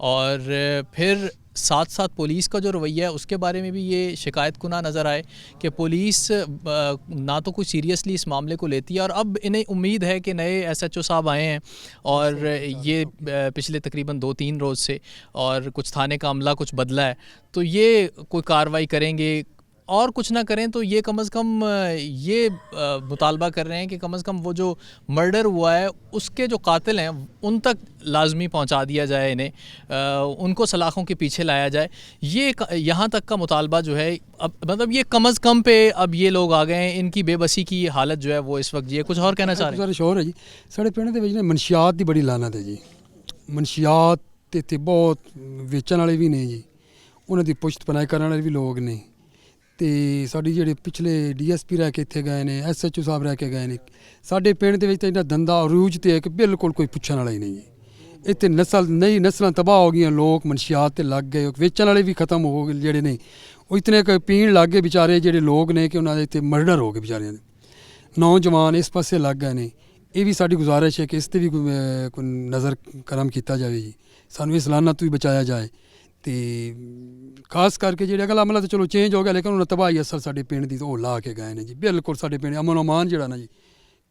और फिर साथ साथ पुलिस का जो रवैया है उसके बारे में भी ये शिकायत कुना नज़र आए कि पुलिस ना तो कुछ सीरियसली इस मामले को लेती है, और अब इन्हें उम्मीद है कि नए SHO साहब आए हैं और ये पिछले तकरीबन 2-3 रोज़ से, और कुछ थाने का अमला कुछ बदला है, तो ये कोई कार्रवाई करेंगे, और कुछ ना करें तो ये कम से कम ये मुतालबा कर रहे हैं कि कम से कम वो जो मर्डर हुआ है उसके जो कातिल हैं उन तक लाजमी पहुंचा दिया जाए, इन्हें उनको सलाखों के पीछे लाया जाए। ये यहाँ तक का मुतालबा जो है अब मतलब ये कम से कम पे अब ये लोग आ गए हैं, इनकी बेबसी की हालत जो है वो इस वक्त ये कुछ और कहना चाह रहे हैं। शोर है जी साढ़े पिंड ਦੇ ਵਿੱਚ ਨੇ ਮਨਸ਼ੀਆਤ ਦੀ ਬੜੀ ਲਾਨਤ ਹੈ ਜੀ। ਮਨਸ਼ੀਆਤ ਤੇ ਬਹੁਤ ਵੇਚਣ ਵਾਲੇ ਵੀ ਨੇ ਜੀ, ਉਹਨਾਂ ਦੀ ਪੁਸ਼ਤ ਪਨਾਹ ਕਰਨ ਵਾਲੇ ਵੀ ਲੋਕ ਨੇ, ਤੇ ਸਾਡੀ ਜਿਹੜੇ ਪਿਛਲੇ DSP ਰਹਿ ਕੇ ਇੱਥੇ ਗਏ ਨੇ, SHO ਸਾਹਿਬ ਰਹਿ ਕੇ ਗਏ ਨੇ, ਸਾਡੇ ਪਿੰਡ ਦੇ ਵਿੱਚ ਤਾਂ ਇਹਨਾਂ ਧੰਦਾ ਅਰੂਜ ਤੇ ਹੈ ਕਿ ਬਿਲਕੁਲ ਕੋਈ ਪੁੱਛਣ ਵਾਲਾ ਹੀ ਨਹੀਂ ਜੀ। ਇੱਥੇ ਨਈ ਨਸਲਾਂ ਤਬਾਹ ਹੋ ਗਈਆਂ, ਲੋਕ ਮਨਸ਼ੀਆਤ ਤੇ ਲੱਗ ਗਏ, ਵੇਚਣ ਵਾਲੇ ਵੀ ਖਤਮ ਹੋ ਗਏ ਜਿਹੜੇ ਨੇ, ਉਹ ਇਤਨੇ ਕੁ ਪੀਣ ਲੱਗ ਗਏ ਵਿਚਾਰੇ ਜਿਹੜੇ ਲੋਕ ਨੇ ਕਿ ਉਹਨਾਂ ਦੇ ਇੱਥੇ ਮਰਡਰ ਹੋ ਗਏ ਵਿਚਾਰਿਆਂ ਦੇ, ਨੌਜਵਾਨ ਇਸ ਪਾਸੇ ਲੱਗ ਗਏ ਨੇ। ਇਹ ਵੀ ਸਾਡੀ ਗੁਜ਼ਾਰਿਸ਼ ਹੈ ਕਿ ਇਸ 'ਤੇ ਵੀ ਕੋਈ ਨਜ਼ਰ ਕਰਮ ਕੀਤਾ ਜਾਵੇ ਜੀ, ਸਾਨੂੰ ਇਸ ਲਾਨਤ ਤੋਂ ਵੀ ਬਚਾਇਆ ਜਾਏ। ਤੇ ਖਾਸ ਕਰਕੇ ਜਿਹੜੇ ਅਗਲਾ ਅਮਲਾ ਤਾਂ ਚਲੋ ਚੇਂਜ ਹੋ ਗਿਆ, ਲੇਕਿਨ ਉਹਨਾਂ ਤਬਾਹੀ ਅਸਰ ਸਾਡੇ ਪਿੰਡ ਦੀ ਉਹ ਲਾ ਕੇ ਗਏ ਨੇ ਜੀ। ਬਿਲਕੁਲ ਸਾਡੇ ਪਿੰਡ ਅਮਨ ਅਮਾਨ ਜਿਹੜਾ ਨਾ ਜੀ,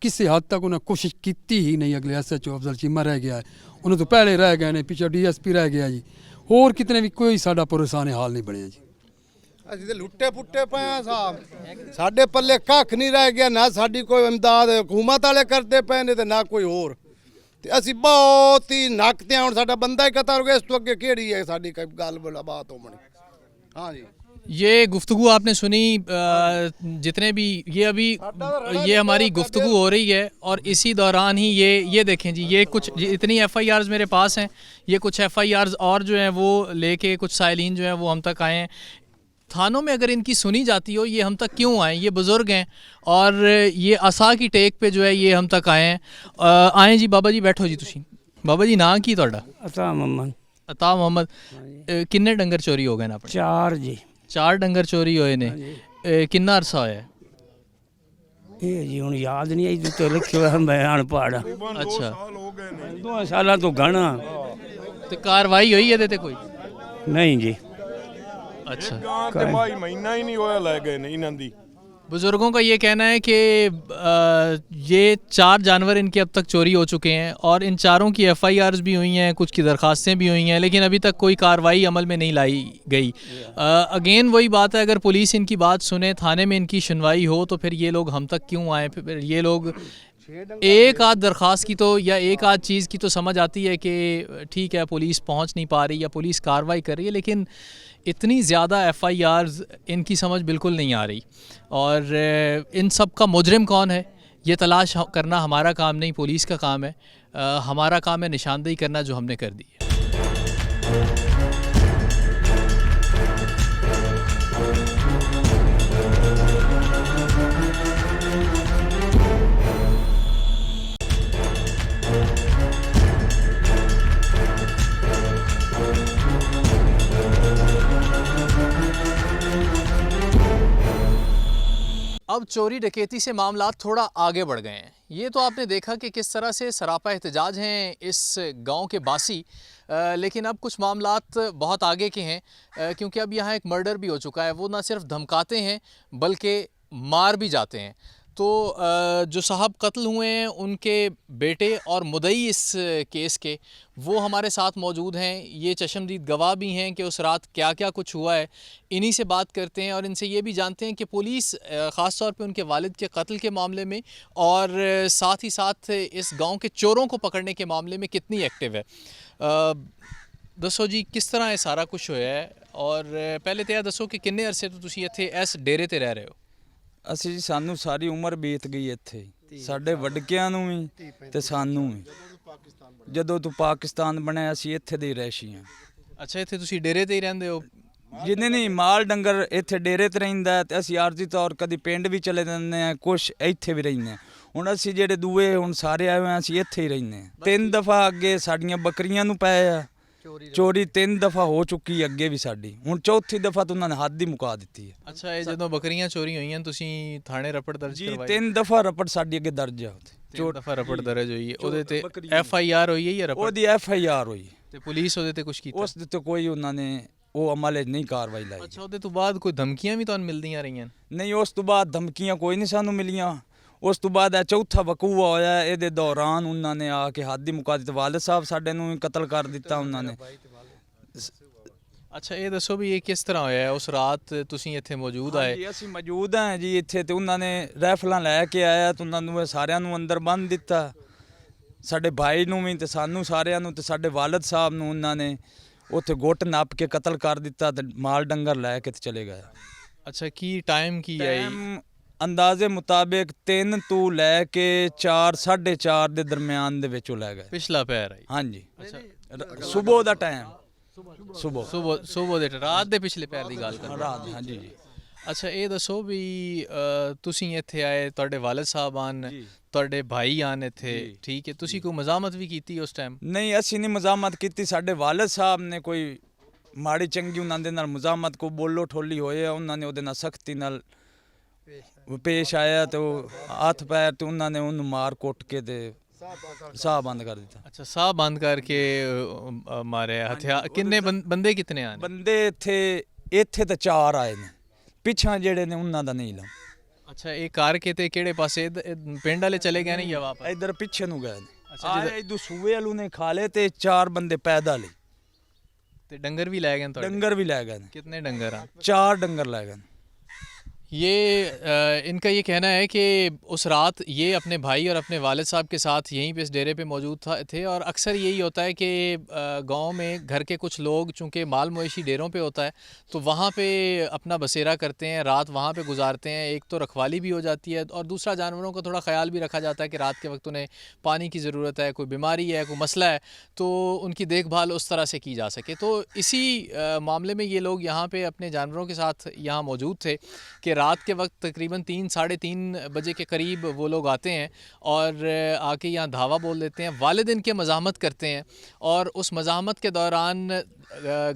ਕਿਸੇ ਹੱਦ ਤੱਕ ਉਹਨਾਂ ਕੋਸ਼ਿਸ਼ ਕੀਤੀ ਹੀ ਨਹੀਂ। ਅਗਲੇ SHO ਅਫਜ਼ਲ ਚੀਮਾ ਰਹਿ ਗਿਆ, ਉਹਨਾਂ ਤੋਂ ਪਹਿਲੇ ਰਹਿ ਗਏ ਨੇ, ਪਿੱਛੇ DSP ਰਹਿ ਗਿਆ ਜੀ, ਹੋਰ ਕਿਤਨੇ ਵੀ ਕੋਈ ਸਾਡਾ ਪਰੇਸ਼ਾਨ ਹਾਲ ਨਹੀਂ ਬਣਿਆ ਜੀ। ਅਸੀਂ ਤੇ ਲੁੱਟੇ ਪੁੱਟੇ ਪਏ ਆ ਸਾਹਿਬ, ਸਾਡੇ ਪੱਲੇ ਕੱਖ ਨਹੀਂ ਰਹਿ ਗਿਆ, ਨਾ ਸਾਡੀ ਕੋਈ ਇਮਦਾਦ ਹਕੂਮਤ ਵਾਲੇ ਕਰਦੇ ਪਏ ਨੇ ਤੇ ਨਾ ਕੋਈ ਹੋਰ, ਤੇ ਅਸੀਂ ਬਹੁਤ ਹੀ ਨੱਕ ਤੇ ਹੁਣ ਸਾਡਾ ਬੰਦਾ ਹੀ ਕਤਲ ਹੋ ਗਿਆ, ਇਸ ਤੋਂ ਅੱਗੇ ਕਿਹੜੀ ਹੈ ਸਾਡੀ ਕੋਈ ਗੱਲ ਬਾਤ ਹੋਣੀ। हाँ जी, ये गुफ्तगू आपने सुनी, जितने भी ये अभी ये हमारी गुफ्तगू हो रही है, और इसी दौरान ही ये देखें जी, ये कुछ इतनी FIRs मेरे पास हैं, ये कुछ FIRs और जो हैं वो लेके कुछ साइलिन जो हैं वो हम तक आए हैं। थानों में अगर इनकी सुनी जाती हो ये हम तक क्यों आए? ये बुज़ुर्ग हैं और ये असा की टेक पे जो है ये हम तक आए हैं। आए जी बाबा जी, बैठो जी तुसी। बाबा जी नाम की तुहाडा? अता मोहम्मद। अता मोहम्मद। किन्ने डंगर चोरी हो गए ना अपने? 4 जी। 4 डंगर चोरी होए ने। किन्ना अरसा होया? ਇਹ ਜੀ ਹੁਣ ਯਾਦ ਨਹੀਂ ਆਈ ਤੇ ਲਿਖਿਆ ਮੈਂ ਅਨਪੜ੍ਹ। अच्छा, 2 ਸਾਲਾਂ ਤੋਂ ਗਣਾ ਤੇ ਕਾਰਵਾਈ ਹੋਈ ਇਹਦੇ ਤੇ ਕੋਈ? ਨਹੀਂ ਜੀ। अच्छा, ਗਾਂ ਤੇ ਭਾਈ ਮਹੀਨਾ ਹੀ ਨਹੀਂ ਹੋਇਆ ਲੈ ਗਏ ਨੇ ਇਹਨਾਂ ਦੀ। बुज़ुर्गों का ये कहना है कि ये 4 जानवर इनके अब तक चोरी हो चुके हैं, और इन चारों की FIRs भी हुई हैं, कुछ की दरखास्तें भी हुई हैं, लेकिन अभी तक कोई कार्रवाई अमल में नहीं लाई गई। अगेन वही बात है, अगर पुलिस इनकी बात सुने, थाने में इनकी सुनवाई हो, तो फिर ये लोग हम तक क्यों आए? फिर ये लोग एक आध दरख्वास्त की तो या एक आध चीज़ की तो समझ आती है कि ठीक है पुलिस पहुंच नहीं पा रही या पुलिस कार्रवाई कर रही है, लेकिन इतनी ज़्यादा FIRs इनकी समझ बिल्कुल नहीं आ रही। और इन सब का मुजरिम कौन है ये तलाश करना हमारा काम नहीं, पुलिस का काम है। हमारा काम है निशानदेही करना, जो हमने कर दी है। अब चोरी डकैती से मामला थोड़ा आगे बढ़ गए हैं। ये तो आपने देखा कि किस तरह से सरापा एहतजाज हैं इस गांव के बासी, लेकिन अब कुछ मामलात बहुत आगे के हैं, क्योंकि अब यहाँ एक मर्डर भी हो चुका है। वो ना सिर्फ धमकाते हैं बल्कि मार भी जाते हैं। तो जो साहब कत्ल हुए हैं उनके बेटे और मुद्दई इस केस के, वो हमारे साथ मौजूद हैं। ये चश्मदीद गवाह भी हैं कि उस रात क्या क्या कुछ हुआ है। इन्हीं से बात करते हैं और इनसे ये भी जानते हैं कि पुलिस ख़ास तौर पे उनके वालिद के कत्ल के मामले में और साथ ही साथ इस गांव के चोरों को पकड़ने के मामले में कितनी एक्टिव है। ਦੱਸੋ ਜੀ ਕਿਸ ਤਰ੍ਹਾਂ ਇਹ ਸਾਰਾ ਕੁਝ ਹੋਇਆ ਹੈ ਔਰ ਪਹਿਲੇ ਤਾਂ ਇਹ ਦੱਸੋ ਕਿ ਕਿੰਨੇ ਅਰਸੇ ਤੋਂ ਤੁਸੀਂ ਇੱਥੇ ਇਸ ਡੇਰੇ ਤੇ ਰਹਿ ਰਹੇ ਹੋ? ਅਸੀਂ ਜੀ ਸਾਨੂੰ ਸਾਰੀ ਉਮਰ ਬੀਤ ਗਈ ਇੱਥੇ, ਸਾਡੇ ਵੱਡਕਿਆਂ ਨੂੰ ਵੀ ਤੇ ਸਾਨੂੰ ਵੀ। ਜਦੋਂ ਤੋਂ ਪਾਕਿਸਤਾਨ ਬਣਿਆ ਅਸੀਂ ਇੱਥੇ ਦੇ ਹੀ ਰਹਿਸ਼ੀ ਹਾਂ। ਅੱਛਾ, ਇੱਥੇ ਤੁਸੀਂ ਡੇਰੇ ਤੇ ਹੀ ਰਹਿੰਦੇ ਹੋ? ਜਿੰਨੇ ਨਹੀਂ ਮਾਲ ਡੰਗਰ ਇੱਥੇ ਡੇਰੇ ਤੇ ਰਹਿੰਦਾ ਹੈ ਤੇ ਅਸੀਂ ਆਰਜ਼ੀ ਤੌਰ ਕਦੀ ਪਿੰਡ ਵੀ ਚਲੇ ਜਾਂਦੇ ਹਾਂ, ਕੁਛ ਇੱਥੇ ਵੀ ਰਹਿੰਦੇ ਹਾਂ। ਹੁਣ ਅਸੀਂ ਜਿਹੜੇ ਦੂਏ ਹੁਣ ਸਾਰੇ ਆਏ ਹੋਏ ਹਾਂ, ਅਸੀਂ ਇੱਥੇ ਹੀ ਰਹਿੰਦੇ ਹਾਂ। 3 ਦਫਾ ਅੱਗੇ ਸਾਡੀਆਂ ਬੱਕਰੀਆਂ ਨੂੰ ਪਏ ਆ ਚੋਰੀ, 3 ਦਫਾ ਹੋ ਚੁੱਕੀ ਅੱਗੇ ਵੀ ਸਾਡੀ, ਹੁਣ ਚੌਥੀ ਦਫਾ ਤਾਂ ਉਹਨਾਂ ਨੇ ਹੱਦ ਹੀ ਮੁਕਾ ਦਿੱਤੀ ਹੈ। ਅੱਛਾ, ਇਹ ਜਦੋਂ ਬੱਕਰੀਆਂ ਚੋਰੀ ਹੋਈਆਂ ਤੁਸੀਂ ਥਾਣੇ ਰਪਟ ਦਰਜ ਜੀ ਕਰਵਾਈ? 3 ਦਫਾ ਰਪਟ ਸਾਡੀ ਅੱਗੇ ਦਰਜ ਆ। 3 ਦਫਾ ਰਪਟ ਦਰਜ ਹੋਈ ਹੈ, ਉਹਦੇ ਤੇ ਬੱਕਰੀਆਂ FIR ਹੋਈ ਹੈ ਜਾਂ ਰਪਟ? ਉਹਦੀ FIR ਹੋਈ ਤੇ ਪੁਲਿਸ ਉਹਦੇ ਤੇ ਕੁਝ ਕੀਤਾ? ਉਸ ਦੇ ਤੇ ਕੋਈ ਉਹਨਾਂ ਨੇ ਉਹ ਅਮਲ 'ਚ ਨਹੀਂ ਕਾਰਵਾਈ ਲਾਈ। ਅੱਛਾ, ਉਹਦੇ ਤੋਂ ਬਾਅਦ ਕੋਈ ਧਮਕੀਆਂ ਵੀ ਤੁਹਾਨੂੰ ਮਿਲਦੀਆਂ ਰਹੀਆਂ? ਨਹੀਂ, ਉਸ ਤੋਂ ਬਾਅਦ ਧਮਕੀਆਂ ਕੋਈ ਨਹੀਂ ਸਾਨੂੰ ਮਿਲੀਆਂ। ਉਸ ਤੋਂ ਬਾਅਦ ਇਹ ਚੌਥਾ ਵਕੂਆ ਹੋਇਆ, ਇਹਦੇ ਦੌਰਾਨ ਉਹਨਾਂ ਨੇ ਆ ਕੇ ਹੱਦ ਹੀ ਮੁਕਾ ਦਿੱਤੀ। ਵਾਲਿਦ ਸਾਹਿਬ ਸਾਡੇ ਨੂੰ ਵੀ ਕਤਲ ਕਰ ਦਿੱਤਾ ਉਹਨਾਂ ਨੇ। ਅੱਛਾ, ਇਹ ਦੱਸੋ ਵੀ ਇਹ ਕਿਸ ਤਰ੍ਹਾਂ ਹੋਇਆ ਹੈ? ਉਸ ਰਾਤ ਤੁਸੀਂ ਇੱਥੇ ਮੌਜੂਦ ਆਏ? ਜੀ ਅਸੀਂ ਮੌਜੂਦ ਹਾਂ ਜੀ ਇੱਥੇ, ਤੇ ਉਹਨਾਂ ਨੇ ਰਾਈਫਲਾਂ ਲੈ ਕੇ ਆਇਆ ਤੇ ਉਹਨਾਂ ਨੂੰ ਸਾਰਿਆਂ ਨੂੰ ਅੰਦਰ ਬੰਨ੍ਹ ਦਿੱਤਾ, ਸਾਡੇ ਭਾਈ ਨੂੰ ਵੀ ਤੇ ਸਾਨੂੰ ਸਾਰਿਆਂ ਨੂੰ, ਤੇ ਸਾਡੇ ਵਾਲਿਦ ਸਾਹਿਬ ਨੂੰ ਉਹਨਾਂ ਨੇ ਉੱਥੇ ਗੁੱਟ ਨੱਪ ਕੇ ਕਤਲ ਕਰ ਦਿੱਤਾ ਤੇ ਮਾਲ ਡੰਗਰ ਲੈ ਕੇ ਤੇ ਚਲੇ ਗਏ। ਅੱਛਾ, ਕੀ ਟਾਈਮ ਕੀ ਹੈ? ਟਾਈਮ ਅੰਦਾਜ਼ੇ ਮੁਤਾਬਿਕ 3 ਤੋਂ ਲੈ ਕੇ 4, 4:30 ਦੇ ਦਰਮਿਆਨ ਦੇ ਵਿੱਚ ਉਹ ਲੈ ਗਏ। ਪਿਛਲਾ ਪੈਰ ਆਈ? ਹਾਂਜੀ, ਸਵੇਰ ਦਾ ਟਾਈਮ, ਸਵੇਰ ਦੇ ਰਾਤ ਦੇ ਪਿਛਲੇ ਪੈਰ ਦੀ ਗੱਲ ਕਰ? ਰਾਤ, ਹਾਂਜੀ ਜੀ। ਅੱਛਾ, ਇਹ ਦੱਸੋ ਵੀ ਤੁਸੀਂ ਇੱਥੇ ਆਏ, ਤੁਹਾਡੇ ਵਾਲਿਦ ਸਾਹਿਬ ਆਨ, ਤੁਹਾਡੇ ਭਾਈ ਆਨ ਇੱਥੇ, ਠੀਕ ਹੈ, ਤੁਸੀਂ ਕੋਈ ਮਜ਼ਾਮਤ ਵੀ ਕੀਤੀ ਉਸ ਟਾਈਮ? ਨਹੀਂ, ਅਸੀਂ ਨਹੀਂ ਮਜ਼ਾਮਤ ਕੀਤੀ। ਸਾਡੇ ਵਾਲਿਦ ਸਾਹਿਬ ਨੇ ਕੋਈ ਮਾੜੀ ਚੰਗੀ ਉਹਨਾਂ ਦੇ ਨਾਲ ਮਜ਼ਾਮਤ ਕੋ ਬੋਲੋ ਠੋਲੀ ਹੋਏ, ਉਹਨਾਂ ਨੇ ਉਹਦੇ ਨਾਲ ਸਖਤੀ ਨਾਲ ਪੇਸ਼ ਆਇਆ ਤੇ ਉਹ ਹੱਥ ਪੈਰ ਤੇ ਉਹਨਾਂ ਨੇ ਉਹਨੂੰ ਮਾਰ ਕੁੱਟ ਕੇ ਤੇ ਸਾਹ ਬੰਦ ਕਰ ਦਿੱਤਾ। ਅੱਛਾ, ਸਾਹ ਬੰਦ ਕਰਕੇ ਮਾਰਿਆ? ਹਥਿਆਰ ਕਿੰਨੇ ਬੰਦੇ ਕਿਤਨੇ ਆਏ? ਬੰਦੇ ਇੱਥੇ ਤਾਂ 4 ਆਏ ਨੇ, ਪਿੱਛਾ ਜਿਹੜੇ ਨੇ ਉਹਨਾਂ ਦਾ ਨਹੀਂ ਲਾ। ਅੱਛਾ, ਇਹ ਕਾਰ ਕਿਤੇ ਕਿਹੜੇ ਪਾਸੇ ਪਿੰਡ ਵਾਲੇ ਚਲੇ ਗਏ ਨੇ ਜਾਂ ਵਾਪਸ? ਇਧਰ ਪਿੱਛੇ ਨੂੰ ਗਏ ਨੇ। ਅੱਛਾ, ਇਧਰ ਸੂਏ ਵਾਲੂ ਨੇ ਖਾ ਲਏ ਤੇ 4 ਬੰਦੇ ਪੈਦਲ ਹੀ, ਤੇ ਡੰਗਰ ਵੀ ਲੈ ਗਏ ਨੇ ਤੁਹਾਡੇ? डंगर भी ले गए। कितने डंगर हैं? 4 डंगर ले गए। ये इनका ये कहना है कि उस रात ये अपने भाई और अपने वालिद साहब के साथ यहीं पे इस डेरे पे मौजूद थे और अक्सर यही होता है कि गांव में घर के कुछ लोग चूँकि माल मवेशी डेरों पे होता है तो वहाँ पे अपना बसेरा करते हैं, रात वहाँ पे गुजारते हैं। एक तो रखवाली भी हो जाती है और दूसरा जानवरों का थोड़ा ख्याल भी रखा जाता है कि रात के वक्त उन्हें पानी की ज़रूरत है, कोई बीमारी है, कोई मसला है, तो उनकी देखभाल उस तरह से की जा सके। तो इसी मामले में ये लोग यहाँ पे अपने जानवरों के साथ यहाँ मौजूद थे कि रात के वक्त तकरीबन 3 साढ़े 3 बजे के करीब वो लोग आते हैं और आके यहाँ धावा बोल देते हैं। वालिद इनके मज़ाहमत करते हैं और उस मज़ाहमत के दौरान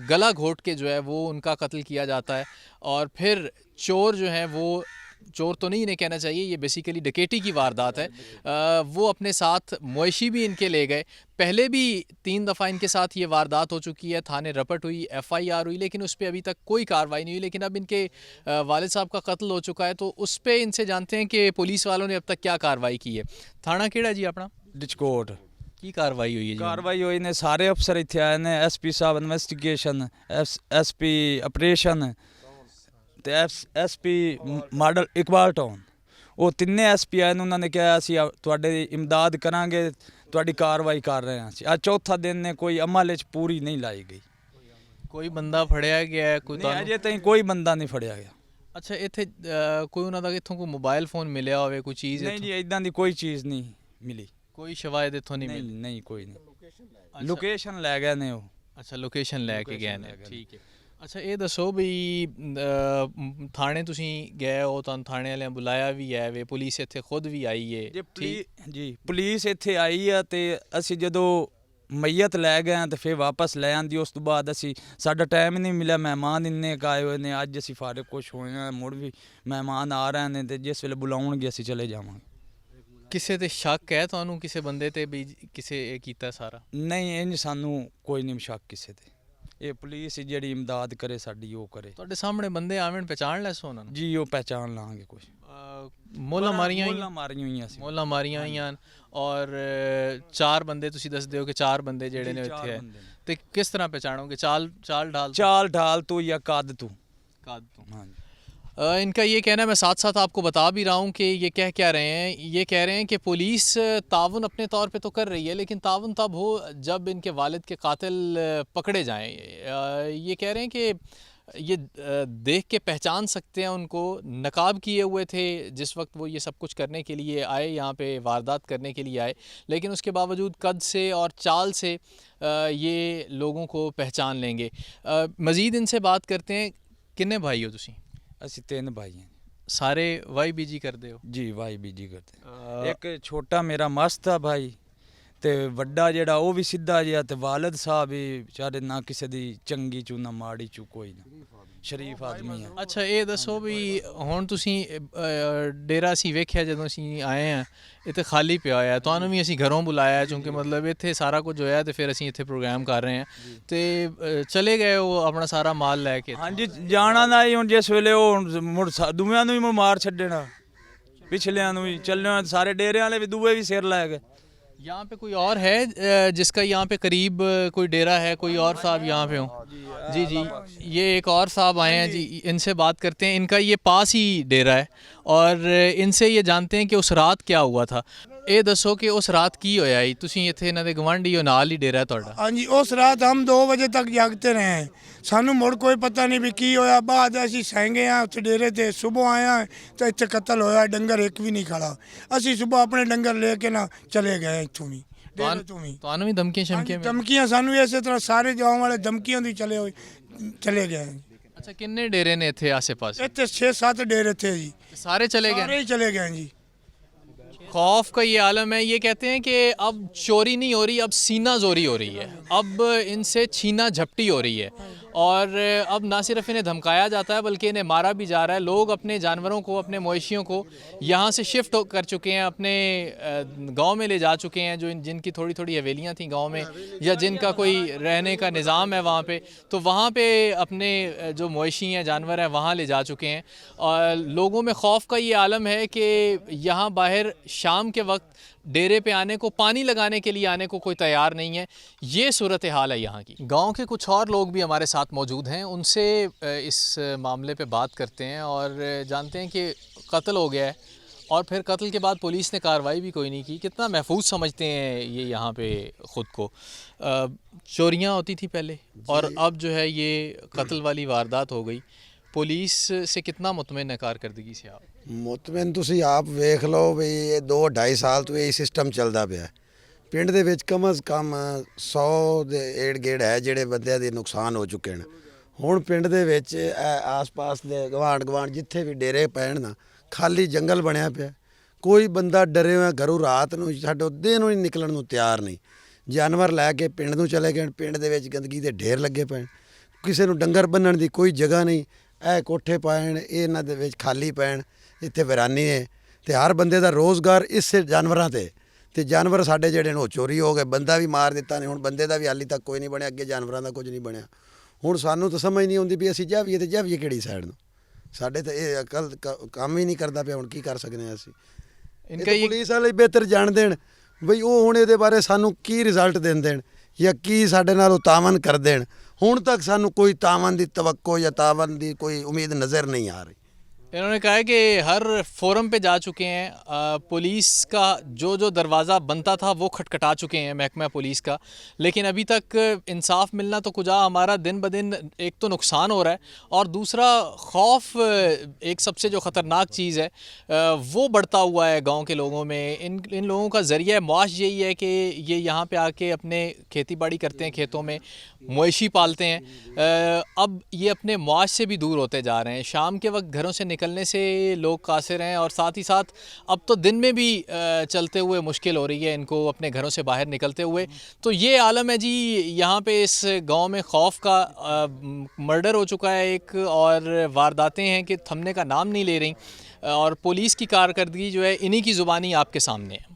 गला घोट के जो है वो उनका कत्ल किया जाता है। और फिर चोर जो हैं वो, चोर तो नहीं इन्हें कहना चाहिए, ये बेसिकली डकैती की वारदात है, वो अपने साथ मवेशी भी इनके ले गए। पहले भी 3 दफ़ा इनके साथ ये वारदात हो चुकी है, थाने रपट हुई, FIR हुई, लेकिन उस पर अभी तक कोई कार्रवाई नहीं हुई। लेकिन अब इनके वालिद साहब का कत्ल हो चुका है तो उस पर इनसे जानते हैं कि पुलिस वालों ने अब तक क्या कार्रवाई की है। थाना केड़ा जी अपना? डिचकोट की कार्रवाई हुई है जी? कार्रवाई हुई ने सारे अफसर इतने आए ने, SP साहब इन्वेस्टिगेशन, SP ऑपरेशन ਤੇ SP ਮਾਡਲ ਇਕਬਾਲ ਟਾਊਨ, ਉਹ ਤਿੰਨੇ SP ਆਏ ਨੇ। ਉਹਨਾਂ ਨੇ ਕਿਹਾ ਅਸੀਂ ਤੁਹਾਡੇ ਇਮਦਾਦ ਕਰਾਂਗੇ, ਤੁਹਾਡੀ ਕਾਰਵਾਈ ਕਰ ਰਹੇ ਹਾਂ। ਅੱਜ ਚੌਥਾ ਦਿਨ ਨੇ ਕੋਈ ਅਮਲ ਵਿੱਚ ਪੂਰੀ ਨਹੀਂ ਲਾਈ ਗਈ। ਕੋਈ ਬੰਦਾ ਫੜਿਆ ਗਿਆ? ਕੋਈ ਨਹੀਂ, ਅਜੇ ਤਾਈਂ ਕੋਈ ਬੰਦਾ ਨਹੀਂ ਫੜਿਆ ਗਿਆ। ਅੱਛਾ, ਇੱਥੇ ਕੋਈ ਉਹਨਾਂ ਦਾ ਇੱਥੋਂ ਕੋਈ ਮੋਬਾਈਲ ਫੋਨ ਮਿਲਿਆ ਹੋਵੇ, ਕੋਈ ਚੀਜ਼? ਨਹੀਂ ਜੀ, ਇਦਾਂ ਦੀ ਕੋਈ ਚੀਜ਼ ਨਹੀਂ ਮਿਲੀ। ਕੋਈ ਸ਼ਵਾਇਦ ਇੱਥੋਂ ਨਹੀਂ ਮਿਲੀ? ਨਹੀਂ, ਕੋਈ ਨਹੀਂ। ਲੋਕੇਸ਼ਨ ਲੈ ਗਏ ਨੇ ਉਹ। ਅੱਛਾ, ਲੋਕੇਸ਼ਨ ਲੈ ਕੇ ਗਏ ਨੇ, ਠੀਕ ਹੈ। ਅੱਛਾ, ਇਹ ਦੱਸੋ ਵੀ ਥਾਣੇ ਤੁਸੀਂ ਗਏ ਹੋ, ਤੁਹਾਨੂੰ ਥਾਣੇ ਵਾਲਿਆਂ ਬੁਲਾਇਆ ਵੀ ਹੈ ਵੇ, ਪੁਲਿਸ ਇੱਥੇ ਖੁਦ ਵੀ ਆਈ ਹੈ? ਜੀ, ਪੁਲਿਸ ਇੱਥੇ ਆਈ ਆ ਤੇ ਅਸੀਂ ਜਦੋਂ ਮਈਅਤ ਲੈ ਗਏ ਤੇ ਫਿਰ ਵਾਪਸ ਲੈ ਆਂਦੀ। ਉਸ ਤੋਂ ਬਾਅਦ ਸਾਡਾ ਟਾਈਮ ਨਹੀਂ ਮਿਲਿਆ, ਮਹਿਮਾਨ ਇੰਨੇ ਆਏ ਹੋਏ ਨੇ। ਅੱਜ ਅਸੀਂ ਫਾਰਿਗ ਕੁਛ ਹੋਏ ਹਾਂ, ਮੁੜ ਵੀ ਮਹਿਮਾਨ ਆ ਰਹੇ ਨੇ ਤੇ ਜਿਸ ਵੇਲੇ ਬੁਲਾਉਣਗੇ ਅਸੀਂ ਚਲੇ ਜਾਵਾਂਗੇ। ਕਿਸੇ ਤੇ ਸ਼ੱਕ ਹੈ ਤੁਹਾਨੂੰ, ਕਿਸੇ ਬੰਦੇ ਤੇ ਵੀ ਕਿਸੇ ਇਹ ਕੀਤਾ ਸਾਰਾ? ਨਹੀਂ, ਇੰਜ ਸਾਨੂੰ ਕੋਈ ਨਹੀਂ ਸ਼ੱਕ ਕਿਸੇ ਤੇ। ਇਹ ਪੁਲਿਸ ਜਿਹੜੀ ਇਮਦਾਦ ਕਰੇ ਸਾਡੀ, ਉਹ ਕਰੇ। ਤੁਹਾਡੇ ਸਾਹਮਣੇ ਬੰਦੇ ਆਵਣ, ਪਹਿਚਾਣ ਲੈ ਸੋ ਉਹਨਾਂ ਨੂੰ? ਜੀ, ਉਹ ਪਹਿਚਾਣ ਲਾਂਗੇ। ਕੁਛ ਮੋਲਾ ਮਾਰੀਆਂ ਹੋਈਆਂ ਸੀ। ਮੋਲਾ ਮਾਰੀਆਂ ਹੋਈਆਂ ਔਰ 4 ਬੰਦੇ ਤੁਸੀਂ ਦੱਸਦੇ ਹੋ ਕਿ 4 ਬੰਦੇ ਜਿਹੜੇ ਨੇ ਇੱਥੇ ਹੈ, ਤੇ ਕਿਸ ਤਰ੍ਹਾਂ ਪਹਿਚਾਣੋਗੇ? ਚਾਲ ਢਾਲ ਤੋਂ ਜਾਂ ਕੱਦ ਤੋਂ? ਕੱਦ ਤੋਂ, ਹਾਂਜੀ। इनका ये कहना है, मैं साथ साथ आपको बता भी रहा हूँ कि ये क्या रहे हैं। ये कह रहे हैं कि पुलिस ताउन अपने तौर पे तो कर रही है, लेकिन ताउन तब हो जब इनके वालिद के कातिल पकड़े जाएं। ये कह रहे हैं कि ये देख के पहचान सकते हैं उनको। नकाब किए हुए थे जिस वक्त वो ये सब कुछ करने के लिए आए, यहाँ पे वारदात करने के लिए आए, लेकिन उसके बावजूद कद से और चाल से ये लोगों को पहचान लेंगे। मज़ीद इनसे बात करते हैं। किन्ने भाई हो तुसी? ਅਸੀਂ 3 भाई हैं सारे वाई बीजी करते हो? जी वाई बीजी करते एक छोटा मेरा मस्त था भाई ਤੇ ਵੱਡਾ ਜਿਹੜਾ ਉਹ ਵੀ ਸਿੱਧਾ ਜਿਹਾ ਤੇ ਵਾਲਿਦ ਸਾਹਿਬ ਵੀ ਵਿਚਾਰੇ ਨਾ ਕਿਸੇ ਦੀ ਚੰਗੀ ਚੂ ਨਾ ਮਾੜੀ ਚੂ ਕੋਈ ਨਾ ਸ਼ਰੀਫ ਆਦਮੀ ਹੈ। ਅੱਛਾ ਇਹ ਦੱਸੋ ਵੀ ਹੁਣ ਤੁਸੀਂ ਡੇਰਾ ਅਸੀਂ ਵੇਖਿਆ ਜਦੋਂ ਅਸੀਂ ਆਏ ਆ ਇੱਥੇ ਖਾਲੀ ਪਿਆ ਹੋਇਆ, ਤੁਹਾਨੂੰ ਵੀ ਅਸੀਂ ਘਰੋਂ ਬੁਲਾਇਆ ਕਿਉਂਕਿ ਮਤਲਬ ਇੱਥੇ ਸਾਰਾ ਕੁਝ ਹੋਇਆ ਤੇ ਫਿਰ ਅਸੀਂ ਇੱਥੇ ਪ੍ਰੋਗਰਾਮ ਕਰ ਰਹੇ ਹਾਂ ਤੇ ਚਲੇ ਗਏ ਉਹ ਆਪਣਾ ਸਾਰਾ ਮਾਲ ਲੈ ਕੇ? ਹਾਂਜੀ ਜਾਣਾ ਨਾ ਹੀ ਹੁਣ ਜਿਸ ਵੇਲੇ ਉਹ ਮੁੜ ਦੂਆਂ ਨੂੰ ਵੀ ਮਾਰ ਛੱਡਣਾ, ਪਿਛਲਿਆਂ ਨੂੰ ਵੀ ਚੱਲਿਆਂ ਸਾਰੇ ਡੇਰਿਆਂ ਵਾਲੇ ਵੀ ਦੂਏ ਵੀ ਸਿਰ ਲੈ ਗਏ। यहाँ पे कोई और है जिसका यहाँ पे करीब कोई डेरा है? कोई और साहब यहाँ पे हो? जी जी, ये एक और साहब आए हैं जी, इनसे बात करते हैं। इनका ये पास ही डेरा है और इनसे ये जानते हैं कि उस रात क्या हुआ था। ये दसो कि उस रात की होया ही? तुसी इत्थे इन्हां दे गवांढी हो, नाल ही डेरा है तुहाडा? हाँ जी, उस रात हम 2 बजे तक जागते रहे हैं, सानू मुड़ कोई पता नहीं भी की होया। बाद असी सहेंगे हाँ उत्थे डेरे ते, सुबह आया तो इत्थे कत्ल होया, डंगर एक भी नहीं खड़ा। असी सुबह अपने डंगर लेके ना चले गए इत्थों भी, डेरे तो भी। ਤੁਹਾਨੂੰ ਵੀ ਧਮਕੀਆਂ ਸ਼ਮਕੀਆਂ? धमकियां सानू इस तरह सारे गाँव वाले धमकियां दी चले गए। अच्छा, किन्ने डेरे ने इत्थे आसे पासे? इत्थे 6-7 डेरे थे जी, सारे चले गए? सारे ही चले गए जी। खौफ का ये आलम है। ये कहते हैं कि अब चोरी नहीं हो रही, अब सीना जोरी हो रही है, अब इनसे छीना झपटी हो रही है और अब ना सिर्फ इन्हें धमकाया जाता है बल्कि इन्हें मारा भी जा रहा है। लोग अपने जानवरों को, अपने मवेशियों को यहाँ से शिफ्ट कर चुके हैं, अपने गांव में ले जा चुके हैं, जो जिनकी थोड़ी थोड़ी हवेलियाँ थी गांव में या जिनका कोई रहने का निज़ाम है वहाँ पे, तो वहाँ पे अपने जो मवेशी हैं, जानवर हैं, वहाँ ले जा चुके हैं। और लोगों में खौफ का ये आलम है कि यहाँ बाहर शाम के वक्त डेरे पे आने को, पानी लगाने के लिए आने को कोई तैयार नहीं है। ये सूरत हाल है यहाँ की। गांव के कुछ और लोग भी हमारे साथ मौजूद हैं, उनसे इस मामले पे बात करते हैं और जानते हैं कि कत्ल हो गया है और फिर कत्ल के बाद पुलिस ने कार्रवाई भी कोई नहीं की। कितना महफूज समझते हैं ये यहाँ पे ख़ुद को? चोरियाँ होती थी पहले और अब जो है ये कत्ल वाली वारदात हो गई। पुलिस से कितना मुतमिन है कारकर्दगी से आप? ਮੁਤਮਿਨ ਤੁਸੀਂ ਆਪ ਵੇਖ ਲਓ ਵੀ ਇਹ 2-2.5 ਸਾਲ ਤੋਂ ਇਹ ਸਿਸਟਮ ਚੱਲਦਾ ਪਿਆ ਪਿੰਡ ਦੇ ਵਿੱਚ। ਕਮ ਅਜ਼ ਕਮ 100 ਦੇ ਏੜ ਗੇੜ ਹੈ ਜਿਹੜੇ ਬੰਦਿਆਂ ਦੇ ਨੁਕਸਾਨ ਹੋ ਚੁੱਕੇ ਨੇ। ਹੁਣ ਪਿੰਡ ਦੇ ਵਿੱਚ ਆਸ-ਪਾਸ ਦੇ ਗਵਾਂਢ ਜਿੱਥੇ ਵੀ ਡੇਰੇ ਪੈਣ ਨਾ, ਖਾਲੀ ਜੰਗਲ ਬਣਿਆ ਪਿਆ। ਕੋਈ ਬੰਦਾ ਡਰੇ ਹੋਇਆ ਘਰੋਂ ਰਾਤ ਨੂੰ ਸਾਡੇ ਦਿਨ ਨੂੰ ਨਿਕਲਣ ਨੂੰ ਤਿਆਰ ਨਹੀਂ। ਜਾਨਵਰ ਲੈ ਕੇ ਪਿੰਡ ਨੂੰ ਚਲੇ ਗਏ, ਪਿੰਡ ਦੇ ਵਿੱਚ ਗੰਦਗੀ ਦੇ ਢੇਰ ਲੱਗੇ ਪਏ, ਕਿਸੇ ਨੂੰ ਡੰਗਰ ਬੰਨਣ ਦੀ ਕੋਈ ਜਗ੍ਹਾ ਨਹੀਂ। ਇਹ ਕੋਠੇ ਪੈਣ, ਇਹਨਾਂ ਦੇ ਵਿੱਚ ਖਾਲੀ ਪੈਣ, ਇੱਥੇ ਵੈਰਾਨੀ ਹੈ ਤੇ ਹਰ ਬੰਦੇ ਦਾ ਰੋਜ਼ਗਾਰ ਇਸ ਜਾਨਵਰਾਂ ਤੇ ਜਾਨਵਰ ਸਾਡੇ ਜਿਹੜੇ ਨੇ ਉਹ ਚੋਰੀ ਹੋ ਗਏ। ਬੰਦਾ ਵੀ ਮਾਰ ਦਿੱਤਾ ਨੇ, ਹੁਣ ਬੰਦੇ ਦਾ ਵੀ ਹਾਲੀ ਤੱਕ ਕੋਈ ਨਹੀਂ ਬਣਿਆ, ਅੱਗੇ ਜਾਨਵਰਾਂ ਦਾ ਕੁਝ ਨਹੀਂ ਬਣਿਆ। ਹੁਣ ਸਾਨੂੰ ਤਾਂ ਸਮਝ ਨਹੀਂ ਆਉਂਦੀ ਵੀ ਅਸੀਂ ਜਾਵੀਏ ਤੇ ਜਾਵੀਏ ਕਿਹੜੀ ਸਾਈਡ ਨੂੰ। ਸਾਡੇ ਤਾਂ ਇਹ ਅਕਲ ਕੰਮ ਹੀ ਨਹੀਂ ਕਰਦਾ ਪਿਆ। ਹੁਣ ਕੀ ਕਰ ਸਕਦੇ ਹਾਂ ਅਸੀਂ? ਪੁਲਿਸ ਵਾਲੇ ਬਿਹਤਰ ਜਾਣ ਦੇਣ ਬਈ ਉਹ ਹੁਣ ਇਹਦੇ ਬਾਰੇ ਸਾਨੂੰ ਕੀ ਰਿਜ਼ਲਟ ਦੇਣ ਜਾਂ ਕੀ ਸਾਡੇ ਨਾਲ ਉਹ ਤਾਵਨ ਕਰ ਦੇਣ। ਹੁਣ ਤੱਕ ਸਾਨੂੰ ਕੋਈ ਤਾਵਨ ਦੀ ਤਵੱਕੋ ਜਾਂ ਤਾਵਨ ਦੀ ਕੋਈ ਉਮੀਦ नज़र नहीं आ रही। इन्होंने कहा है कि हर फोरम पे जा चुके हैं, पुलिस का जो दरवाज़ा बनता था वो खटखटा चुके हैं महकमा पुलिस का, लेकिन अभी तक इंसाफ मिलना तो कुछ हमारा दिन ब दिन एक तो नुकसान हो रहा है और दूसरा खौफ एक सबसे जो ख़तरनाक चीज़ है वो बढ़ता हुआ है गांव के लोगों में। इन लोगों का ज़रिया मुआश यही है कि ये यहाँ पे आके अपने खेती बाड़ी करते हैं, खेतों में मवेशी पालते हैं। अब ये अपने मुआश से भी दूर होते जा रहे हैं। शाम के वक्त घरों से निकलने से लोग कासिर हैं और साथ ही साथ अब तो दिन में भी चलते हुए मुश्किल हो रही है इनको अपने घरों से बाहर निकलते हुए। तो ये आलम है जी यहाँ पे इस गांव में। खौफ का मर्डर हो चुका है एक और वारदातें हैं कि थमने का नाम नहीं ले रही और पुलिस की कारकर्दगी जो है इन्हीं की ज़ुबानी आपके सामने है।